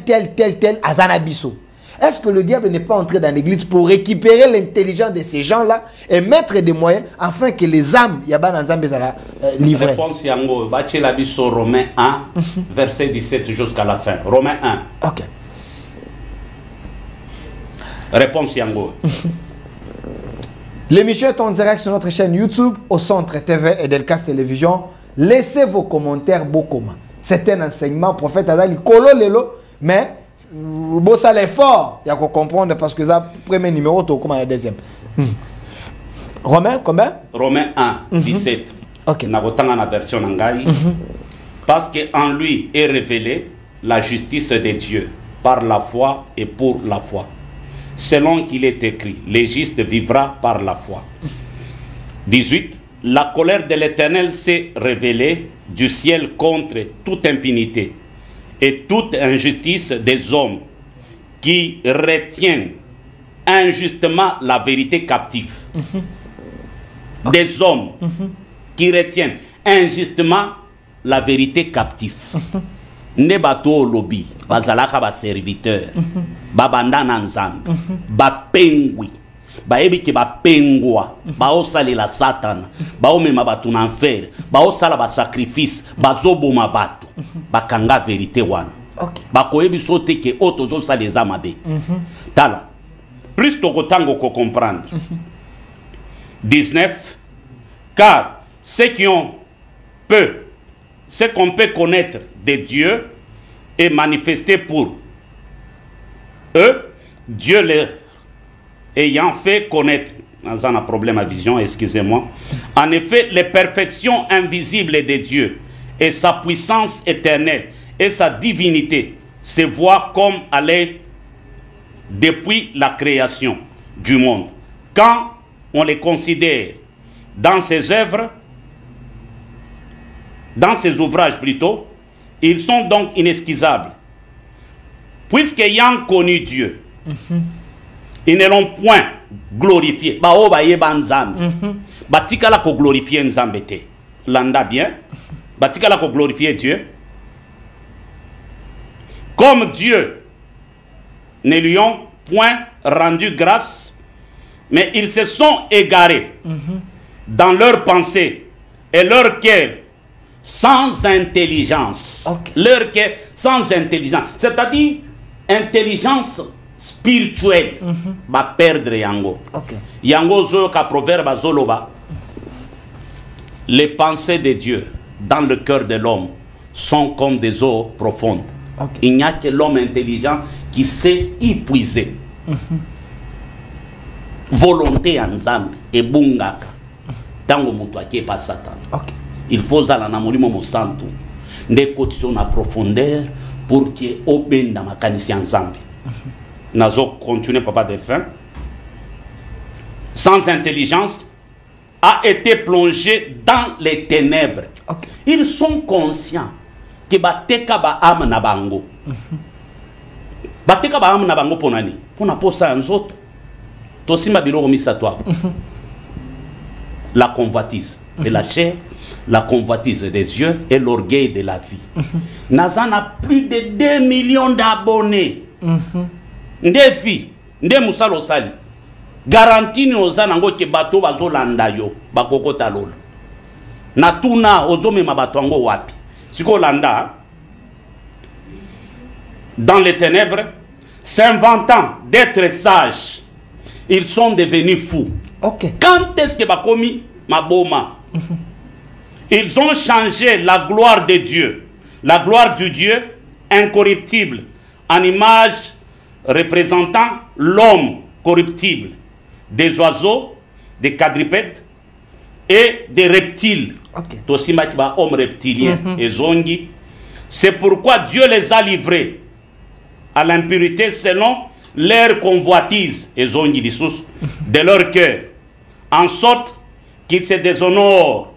Azanabiso. Est-ce que le diable n'est pas entré dans l'église pour récupérer l'intelligence de ces gens-là et mettre des moyens afin que les âmes, Yaban Nzambe Zala, livrent? Réponse Yango, Bachelabiso, Romains 1, verset 17 jusqu'à la fin. Romains 1. Ok. Réponse Yango. L'émission est en direct sur notre chaîne YouTube, au Centre TV et Delcas Télévision. Laissez vos commentaires Bokoma. C'est un enseignement, prophète Azali Kolo Lelo, mais bon ça l'effort, il y a qu'à comprendre parce que ça premier numéro tout comme la deuxième. Romains combien? Romains 1, 17. Ok. Na version nangai. Parce qu'en lui est révélée la justice de Dieu par la foi et pour la foi. Selon qu'il est écrit, le juste vivra par la foi. 18. La colère de l'Éternel s'est révélée du ciel contre toute impunité et toute injustice des hommes qui retiennent injustement la vérité captive. Des hommes qui retiennent injustement la vérité captive. Ne bato lobby, bazalaka ba serviteur, babanda na nzambe, ba pengwi, ba ebiki ba pengwa, ba osali la satan, ba omema batu na enfer, ba osala ba sacrifice, ba zoboma batu, ba kanga vérité wana. Ba koyebi sote ke otozo sa les amabe. Tala. Plus to kotango ko comprendre. 19. Car ceux qui ont peu, ce qu'on peut connaître de Dieu est manifesté pour eux, Dieu leur ayant fait connaître, dans un problème à vision, excusez-moi, en effet, les perfections invisibles de Dieu et sa puissance éternelle et sa divinité se voient comme aller depuis la création du monde. Quand on les considère dans ses œuvres, dans ses ouvrages plutôt, ils sont donc inesquisables. Puisqu'ayant connu Dieu, ils ne l'ont point glorifié. Batikala ko glorifier Nzambete. Landa bien. Batikala ko glorifier Dieu. Comme Dieu ne lui ont point rendu grâce, mais ils se sont égarés dans leurs pensées et leur cœur sans intelligence. Leur cœur sans intelligence. C'est-à-dire intelligence spirituelle. Va perdre yango. Yango zo ka proverbe zoloba. Les pensées de Dieu dans le cœur de l'homme sont comme des eaux profondes. Il n'y a que l'homme intelligent qui sait y puiser. Volonté en Zambi et bungaka. Tango mutu ake pas Satan. Il faut zala na molimo mo santo. Nde kotiso na profondeur pour que obenda makanisi en Zambi. Nazo continuer papa Delphin. Sans intelligence a été plongé dans les ténèbres. Ils sont conscients que bateka ba am na bango. Bateka ba am na bango ponani. Pona posa nzoto. Tosima biloko misatoire. La convoitise de la chair, la convoitise des yeux et l'orgueil de la vie. Nazan a plus de 2 millions d'abonnés. Nde vie, nde musalo sali. Garantie ozana ngo ke bato bazolanda yo, bakokota lolo. Na tuna ozome mabato ngo wapi. Siko landa dans les ténèbres, s'inventant d'être sages, ils sont devenus fous. Quand est-ce que bakomi maboma? Ils ont changé la gloire de Dieu, la gloire du Dieu incorruptible, en image représentant l'homme corruptible, des oiseaux, des quadrupèdes et des reptiles. Homme reptilien et zongi. C'est pourquoi Dieu les a livrés à l'impurité selon leur convoitise et zongi de leur cœur, en sorte qu'ils se déshonorent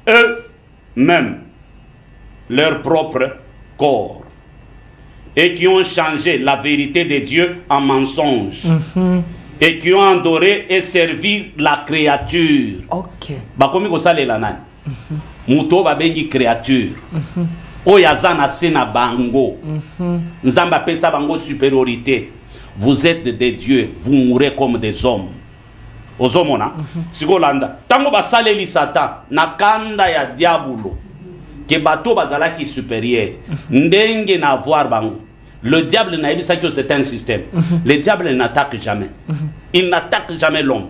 eux-mêmes leur propre corps, et qui ont changé la vérité de Dieu en mensonge, et qui ont adoré et servi la créature. Bakomi ko salela nani? Muto babengi créature. Oyazana sena bango. Nzamba pesa bango supériorité. Vous êtes des dieux, vous mourrez comme des hommes. Ozomona, Sigolanda. Tango basaleli Satan, nakanda ya diabolo. Que bateau bazala qui supérieur. Ndenge na voir bango. Le diable n'a pas dit que c'est un système. Le diable n'attaque jamais. Il n'attaque jamais l'homme.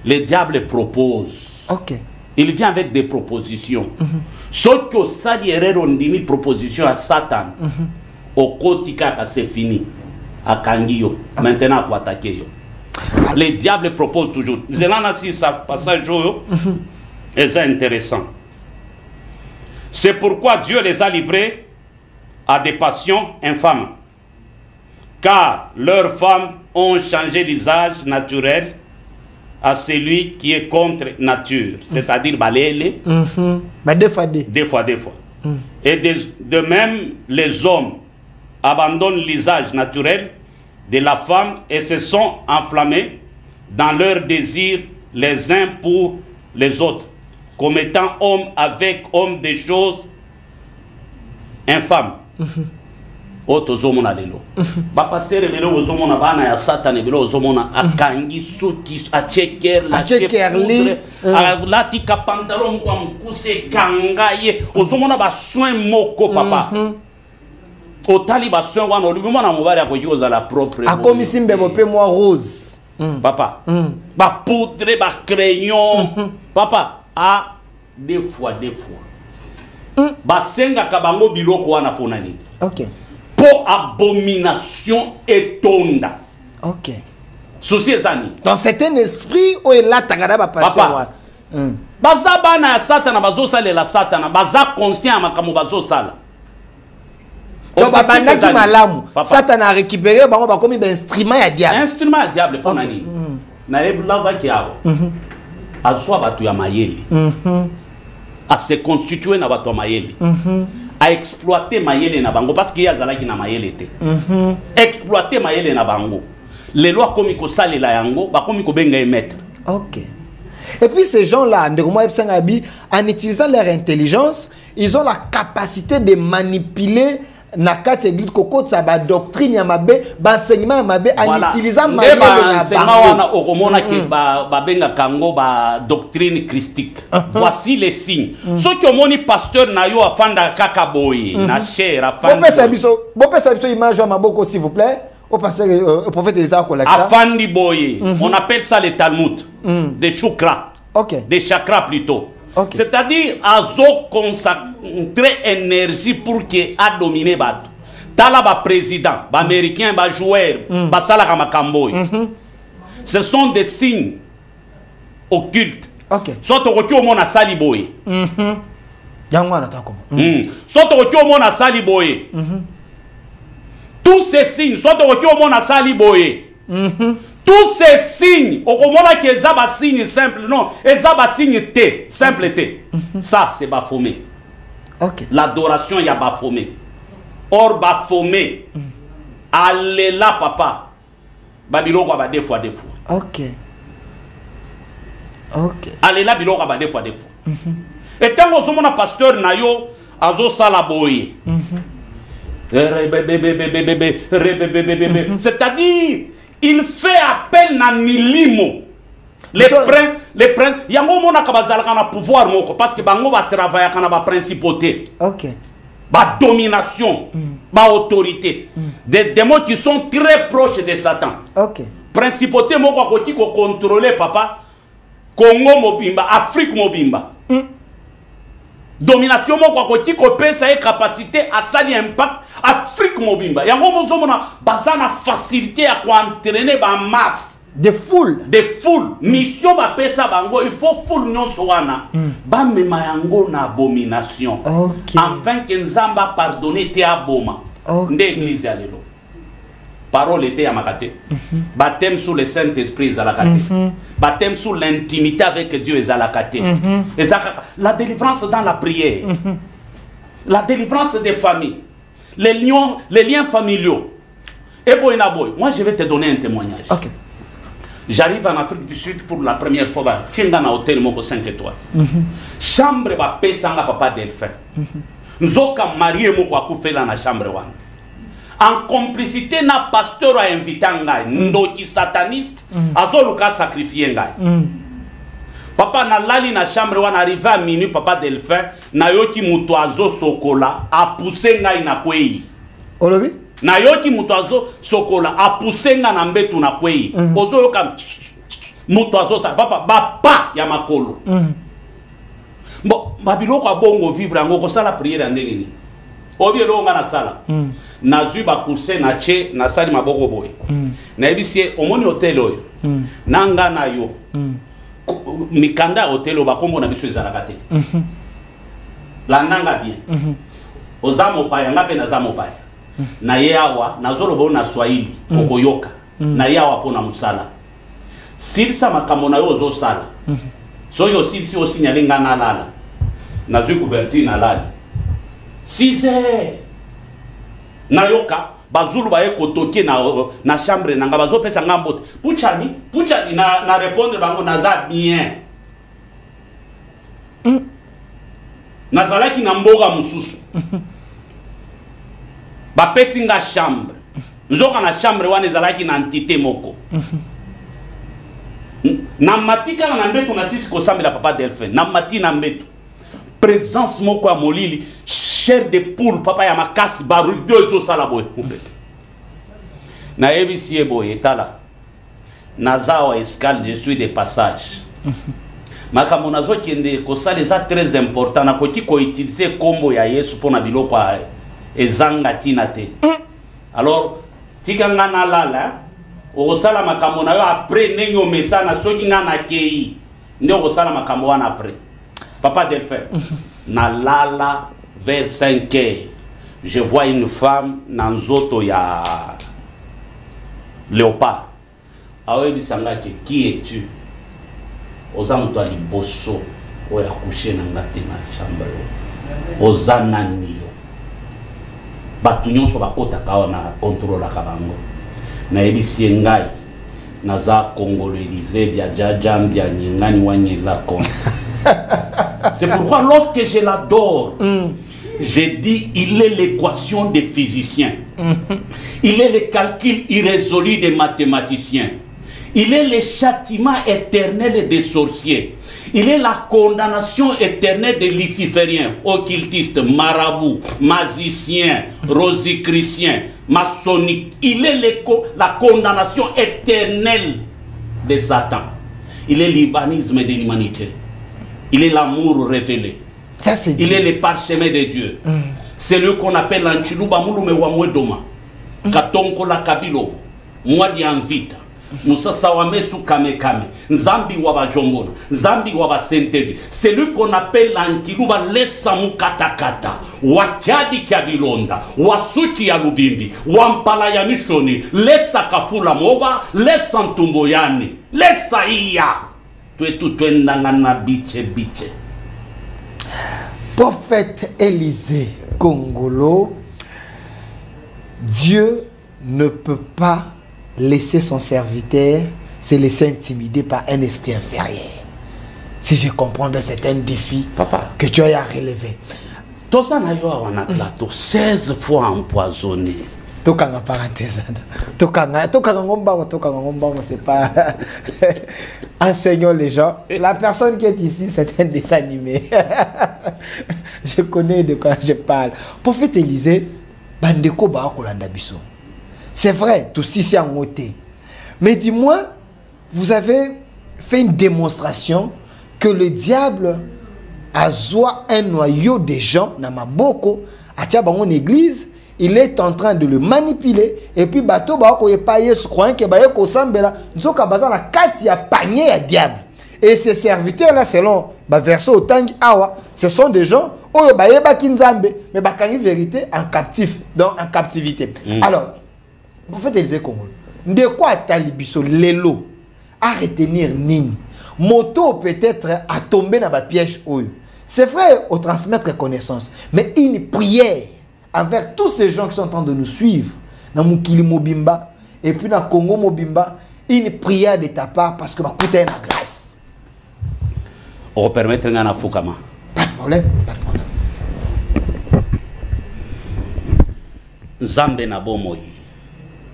Le diable propose. Il vient avec des propositions. Sauf que ça on dit proposition à Satan. Au quotidien, c'est fini. À Kangiyo. Maintenant, pour attaquer. Les diables proposent toujours. C'est ça passage et c'est intéressant. C'est pourquoi Dieu les a livrés à des passions infâmes, car leurs femmes ont changé l'usage naturel à celui qui est contre nature, c'est-à-dire balele. Des fois. Et de même, les hommes abandonnent l'usage naturel de la femme et se sont enflammés dans leurs désirs les uns pour les autres, commettant homme avec homme des choses infâmes. Otozomona lelo. Papa sere lelo ozomona bana ya Satan lelo ozomona akangi suki acheker la chekerli lati ka pantalon kwa mkuse kangaye ozomona ba soin moko papa. Otali ba soin wana olumona mobali akoyoza la propre. Akomi simbe bope moi rose. Papa. Ba poudre ba crayon. Papa a deux fois. Basenga kabango biloko wana ponani. Pour abomination et tonda. Souci ezani. Dans certain esprit où est là tagada ba pasteur. Baza bana ya Satana bazo sala la Satana baza conscient makambo bazo sala. Donc babandaki malamu Satan a récupéré bango ba komi ba instrument ya diable. Instrument ya diable pour nani. Na lebla ki awo. Azwa batu ya mayele. A se constituer na batu ya mayele. A exploiter mayele na bango parce qu'il y a zalaki na mayele te. Exploiter mayele na bango. Les lois komi ko salela yango ba komi ko benga emettre. OK. Et puis ces gens-là, en utilisant leur intelligence, ils ont la capacité de manipuler na kati église koko sa ba doctrine ya mabe ba enseignement ya mabe en utilisant mayele na wana okomona ke ba benga kango ba doctrine christique. Voici les signes. Ceux qui omoni pasteur na yo afanda kaka boye na cher afanda. Bo pesa biso image ya maboko s'il vous plaît. Au pasteur au prophète Elisha kolakisa. Afandi boye. On appelle ça le Talmud. Des chakras. OK. Des chakras plutôt. Okay. C'est-à-dire, azo consacrer énergie pour que a dominer bateau. Tala ba président, ba américain, ba joueur, ba sala kama kamboy. Ce sont des signes occultes. OK. Soit au mona sali boy. Yangwa na tako. Soit au mona sali boy. Tous ces signes, soit au mona sali boy. Tous ces signes, au moment que les abats signes simples, non, les abats signes T, simple T. Ça, c'est Baphomet. OK. L'adoration, il y a Baphomet. Or, Baphomet, allez là, papa. Babylone, va des fois. OK. OK. Allez là, Babylone, va des fois. Et tant que mon pasteur Nayo, Azo Salaboye. C'est-à-dire, il fait appel na milimo. Les princes, yango mona kabazalaka na pouvoir moko parce que bango ba travailler kana ba principauté. OK. Ba domination, ba autorité. Des démons qui sont très proches de Satan. OK. Principauté moko koti ko contrôler papa Congo mobimba, Afrique mobimba. Domination moko koti ko pesa et capacité à sali impact Afrique mobimba. Yango mozo mona bazana facilité à entraîner ba masse des foules. Mission ba pesa bango, il faut foule nyonso wana. Ba mema yango na abomination. OK. Afin que Nzamba pardonne te aboma. Nde église ya lelo. Parole était à Makate. Baptême sous le Saint-Esprit à la Kate. Baptême sous l'intimité avec Dieu est à la Kate. La délivrance dans la prière. La délivrance des familles. Les liens familiaux. Et boy, moi je vais te donner un témoignage. OK. J'arrive en Afrique du Sud pour la première fois. Tiens dans un hôtel Moko 5 étoiles. Chambre va payer papa Delphin. Nous sommes mariés Moko à Koufela dans la chambre. En complicité, na pasteur a invité ngai, ndoki sataniste, azoluka sacrifier ngai. Papa na lali na chambre wana arrivé à minuit, papa Delphin, na yoki mutu azo sokola, a poussé ngai na kwei. Olobi? Na yoki mutu azo sokola, a poussé ngai na mbetu na kwei. Ozo yoka mutu azo sa, papa ya makolo. Bon, babiloko a bongo vivre yango ko sala prière ndenge ni. Obi lo nga na sala. Nazui ba cousin na che na sali maboko boy. Na ebisie omoni hotel oyo. Nanga na yo. Mikanda hotel ba kombo na biso ezalaka te. La nanga bien. Ozamo pa yanga pe na zamo pa. Na yeawa na zolo na Swahili okoyoka. Na yeawa pona musala. Silsa makamona yo zo sala. So yo silsi o signale nga na lala. Nazui couverture na lala. 6 heures. Nayoka bazulu ba ekotoke na chambre nanga bazo pesa ngambote. Puchani na répondre bango naza bien. Nazalaki na mboga mususu. Ba pesinga chambre. Nzoka na chambre wana ezalaki na entité moko. Na matika na mbeto na sisi ko sambela papa Delphin. Na mati na mbeto. Présence moko ya molili, chair de poule, papa ya makasi baru deux sala boy. Na ebisi boy etala. Nazawa escale, je suis de passage. Makambo nazo kende ko sala ça très important na koti ko utiliser combo ya Yesu pona biloko ezanga tina te. Alors tika ngana lala o sala makambo na yo après nenyo mesana soki ngana kei. Ndio ko sala makambo wana après. Papa Delphin, na lala vers 5 heures. je vois une femme dans zoto ya léopard. Awe bisanga ke qui es-tu? Oza mto ali bosso oya coucher na ngate na chambre. Oza nani yo. Batu nyonso bakota kawa na contrôle kabango. Na ebisi ngai naza congolais bia jajam bia nyingani wanyela compte. C'est pourquoi lorsque je l'adore, je dis il est l'équation des physiciens. Il est le calcul irrésolu des mathématiciens. Il est le châtiment éternel des sorciers. Il est la condamnation éternelle des lucifériens, occultistes, marabouts, magiciens, rosicruciens, maçonniques. Il est la condamnation éternelle de Satan. Il est l'urbanisme de l'humanité. Il est l'amour révélé. Ça, c'est il est le parchemin de Dieu. C'est lui qu'on appelle l'anchiluba mulume wa mwedoma. Katonko la kabilo. Mwadi anvita. Musasa wa mesu kame kame. Nzambi wa bajombona. Nzambi wa basenteji. C'est lui qu'on appelle l'anchiluba lesa mukatakata. Wakiadi kiadilonda. Wasuki ya lubimbi. Wampala ya mishoni. Lesa kafula moba. Lesa ntumboyani. Lesa iya. Prophète Élisée Kongolo, Dieu ne peut pas laisser son serviteur se laisser intimider par un esprit inférieur. Si je comprends bien, c'est un défi, Papa, que tu as à relever. 16 fois empoisonné. Tokanga parenthèse. Tokanga ngomba, c'est pas enseignons les gens. La personne qui est ici, c'est un dessin animé. Je connais de quoi je parle. Prophète Élisée, bandeko ba kolanda biso. C'est vrai, tout si c'est en moté. Mais dis-moi, vous avez fait une démonstration que le diable a joint un noyau de gens dans maboko à Tchabangon église. Il est en train de le manipuler et puis bateau ba ko epaye croyant que ba ko sambela nzoka baza la kati ya panier ya diable. Et ces serviteurs là selon ba verset otangi awa, ce sont des gens oyo ba yeba kinzambe mais ba kangi vérité en captif, donc en captivité. Alors, prophète Élisée Kongolo, de quoi talibiso lelo à retenir nini? Moto peut-être à tomber dans ba piège oyo. C'est vrai au transmettre connaissance, mais une prière envers tous ces gens qui sont en train de nous suivre, dans Mukili Mobimba, et puis dans Congo Mobimba, une prière de ta part parce que va coûter la grâce. On va permettre un Fukama. Pas de problème, pas de problème. Nzambe na bomoyi,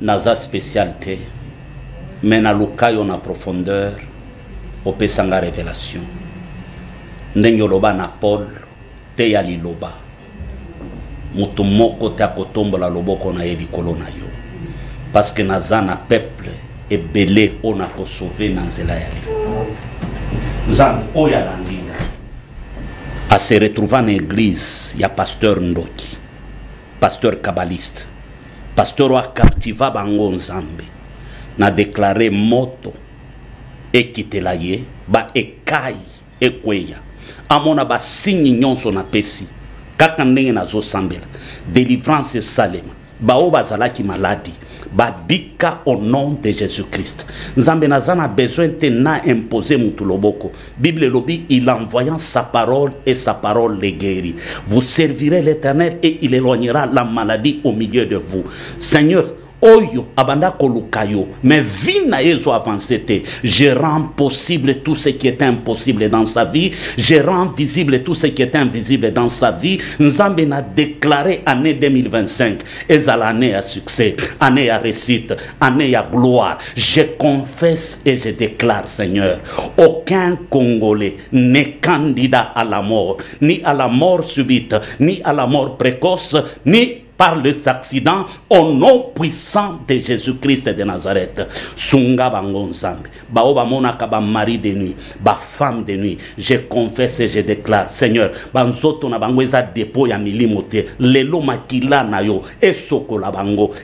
naza spécialité, mais na lukayo na profondeur, opesanga révélation. Ndenge loba na Paul, te ya liloba. Mutu moko te akotombola loboko na ye likolo na yo parce que naza na peuple ebele ona ko sauver na nzela ya li Nzambe oyo alandinga a se retrouver na église ya pasteur Ndoki, pasteur kabbaliste, pasteur wa captiva bango Nzambe na déclarer moto ekitela ye ba ekai ekweya amona ba signe nyonso na pesi kaka ndenge nazo sambela délivrance salema bao bazalaki maladi babika au nom de Jésus-Christ. Nzambe nazana besoin te na imposer mutu loboko. Bible lobi il envoyant sa parole et sa parole les guérit. Vous servirez l'Éternel et il éloignera la maladie au milieu de vous. Seigneur, Oyo abanda kolukayo, mais vina ezo avancete. Je rends possible tout ce qui est impossible dans sa vie. Je rends visible tout ce qui est invisible dans sa vie. Nzambe n'a déclaré année 2025 ezala l'année à succès, année à réussite, année à gloire. Je confesse et je déclare, Seigneur, aucun Congolais n'est candidat à la mort, ni à la mort subite, ni à la mort précoce, ni par les accidents, au nom puissant de Jésus-Christ de Nazareth. Sunga bango nzambe, baoba monaka ba mari de nuit, ba femme de nuit, je confesse et je déclare, Seigneur, banzoto na bango eza dépôt ya milimo te, lelo makila na yo, esokola bango,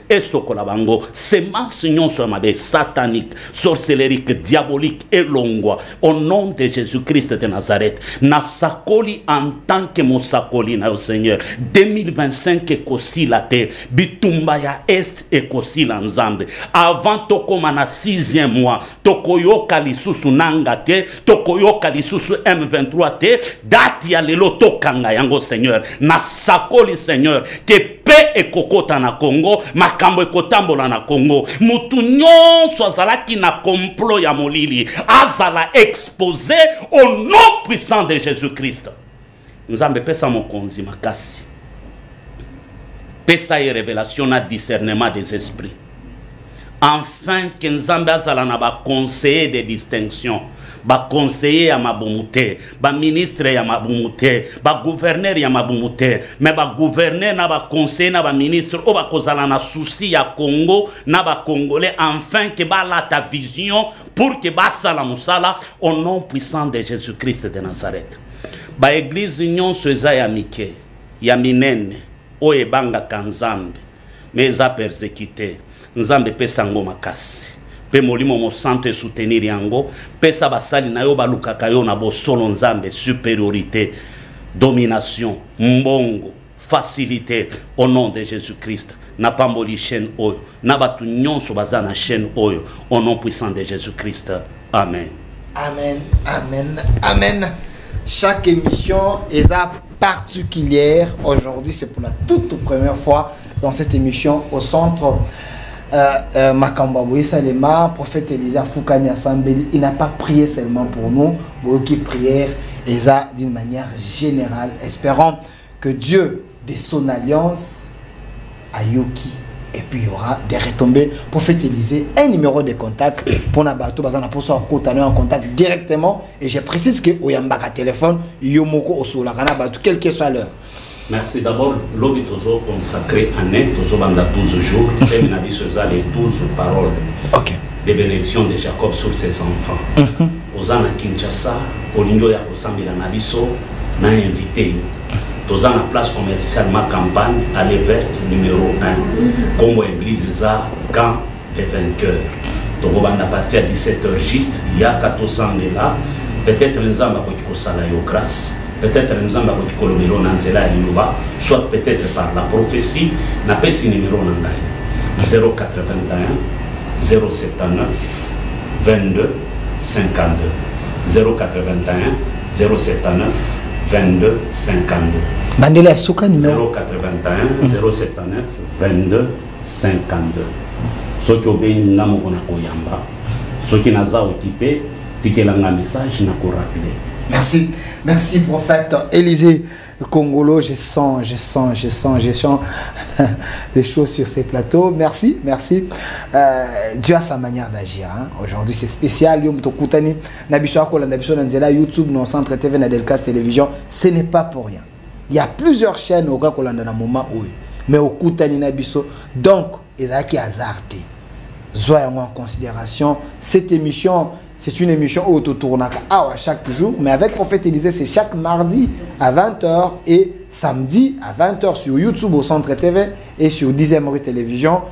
semence nyonso ya mabe, satanique, sorcellerique, diabolique et longwa, au nom de Jésus-Christ de Nazareth, na sakoli en tant que mosakoli na yo, Seigneur, 2025 ekosi la te, bitumba ya est ekosi la nzambe, avant tokoma na 6e mois, tokoyoka lisusu nanga te, tokoyoka lisusu M23 te, date ya lelo tokanga yango, Seigneur, na sakoli, Seigneur, ke pe ekokota na Congo, makambo ekotambola na Congo, mutu nyonso azalaki na complot ya molili, azala exposé au nom puissant de Jésus-Christ. Nzambe pesa mokonzi makasi, pesa ye révélation na discernement des esprits, enfin que Nzambe azala na ba conseiller de distinction, ba conseiller ya mabumute, ba ministre ya mabumute, ba gouverneur ya mabumute, mais ba gouverneur na ba conseiller na ba ministre o ba kozala na souci ya Congo na ba congolais, enfin que ba la ta vision pour que ba sala musala au nom puissant de Jésus-Christ de Nazareth. Ba église nyonso eza ya mike, ya minene, o ebanga kanzambe, mais eza persécuté. Nzambe pesa ngo makasi. Pe molimo mo santé soutenir yango, pesa basali na yo balukaka yo na bosolo nzambe, supériorité, domination, mbongo, facilité au nom de Jésus-Christ. Na pamboli chaîne oyo, na batu nyonso baza na chaîne oyo, au nom puissant de Jésus-Christ. Amen. Amen, amen, amen. Chaque émission est particulière. Aujourd'hui, c'est pour la toute première fois dans cette émission au centre Makamba Salema, prophète Elisa Foukani Assembly. Il n'a pas prié seulement pour nous, mais qui prière Eza d'une manière générale. Espérons que Dieu, de son alliance, Ayoki, et puis il y aura des retombées. Prophète Élisée, un numéro de contact pour Nabato Bazana pour soit en contact directement. Et je précise que Oyambaka téléphone, Yomoko Osolarana Batou, quelle que soit l'heure. Merci. D'abord, l'objet consacré à net, banda 12 jours, et les 12 paroles de bénédiction de Jacob sur ses enfants. Ozana Kinshasa, Olingo Yakosambila Nabiso, n'a invité. Dans la place commerciale ma campagne, allée verte numéro 1. Comme l'église Za, camp des vainqueurs. Donc on va partir à 17h juste, il y a 14 ans là. Peut-être un zamba qui salayo grâce, peut-être un zamba qui kolobelo nanzela linuba, soit peut-être par la prophétie, n'a pas si numéro nangai. 081 079 22 52. 081 079 22 52. Bandela Souka numéro 081 079 22 52. Ce qui obéit n'a pas koyamba. Ce qui n'a pas occupé, tikelanga message n'a pas rappelé. Merci, merci prophète Élisée Congolo. Je sens les choses sur ces plateaux. Merci, merci. Dieu a sa manière d'agir. Hein. Aujourd'hui, c'est spécial. YouTube, non centre TV, Nadelcast Télévision. Ce n'est pas pour rien. Il y a plusieurs chaînes au moment où. Mais au Koutani Nabiso. Donc, il y a qui hasardé. Soyons en considération. Cette émission, c'est une émission auto-tournaka chaque jour. Mais avec Prophète Élisée, c'est chaque mardi à 20h et samedi à 20h sur YouTube au Centre TV et sur 10e rue Télévision.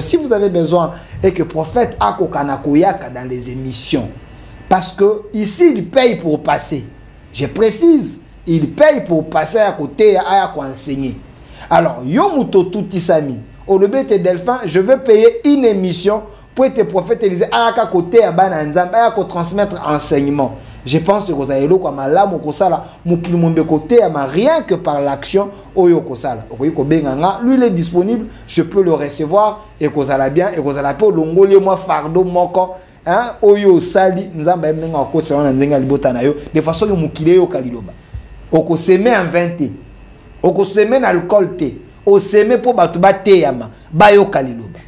Si vous avez besoin et que Prophète a kokanakoyaka dans les émissions, parce que ici, il paye pour passer. Je précise, il paye pour passer à côté à enseigner. Alors, Yomuto Toutisami, au Lebete Delphin, je veux payer une émission pour être prophète Élisée à côté à Bananzam, à transmettre enseignement. Je pense que vous avez le quoi malam au sala mukilumbe côté à rien que par l'action oyo kosala. Lui il est disponible, je peux le recevoir et que ça bien et que ça la peut longolé moi fardeau moko hein oyo sali nzamba mnenga ko tsana nzenga libota na yo de façon que mukile yo kaliloba. Oko semer en 20 oko semer na alcool te o semer pour batu bateyama bayo kaliloba.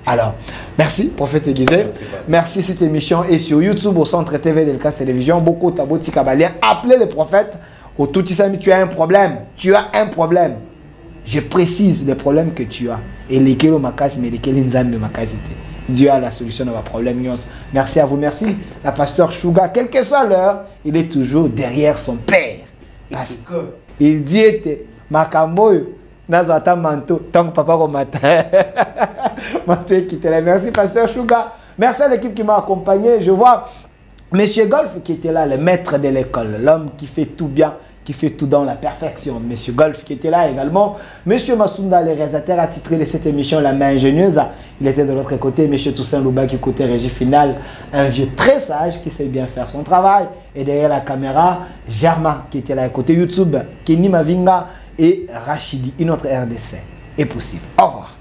Alors, merci, prophète Élisée. Merci, cette émission est sur YouTube, au Centre TV Nadelcast Télévision. Beaucoup de Kabalien. Appelez le prophète. Au Toutisami, tu as un problème. Tu as un problème. Je précise les problèmes que tu as. Et lesquels ont makasi, mais lesquels nzambe makasi. Dieu a la solution à vos problèmes. Merci à vous, merci. La pasteur Sugar, quelle que soit l'heure, il est toujours derrière son père. Parce que il dit Makamboyo, Nazwata Manto, tant que papa comme matin. Manto est quitté là. Merci, pasteur Sugar. Merci à l'équipe qui m'a accompagné. Je vois Monsieur Golf qui était là, le maître de l'école, l'homme qui fait tout bien, qui fait tout dans la perfection. Monsieur Golf qui était là également. Monsieur Masunda, le réalisateur attitré de cette émission, La Main Ingénieuse. Il était de l'autre côté. Monsieur Toussaint Louba qui côté régie finale. Un vieux très sage qui sait bien faire son travail. Et derrière la caméra, Germain qui était là côté YouTube. Kenny Mavinga et Rachidi. Une autre RDC est possible. Au revoir.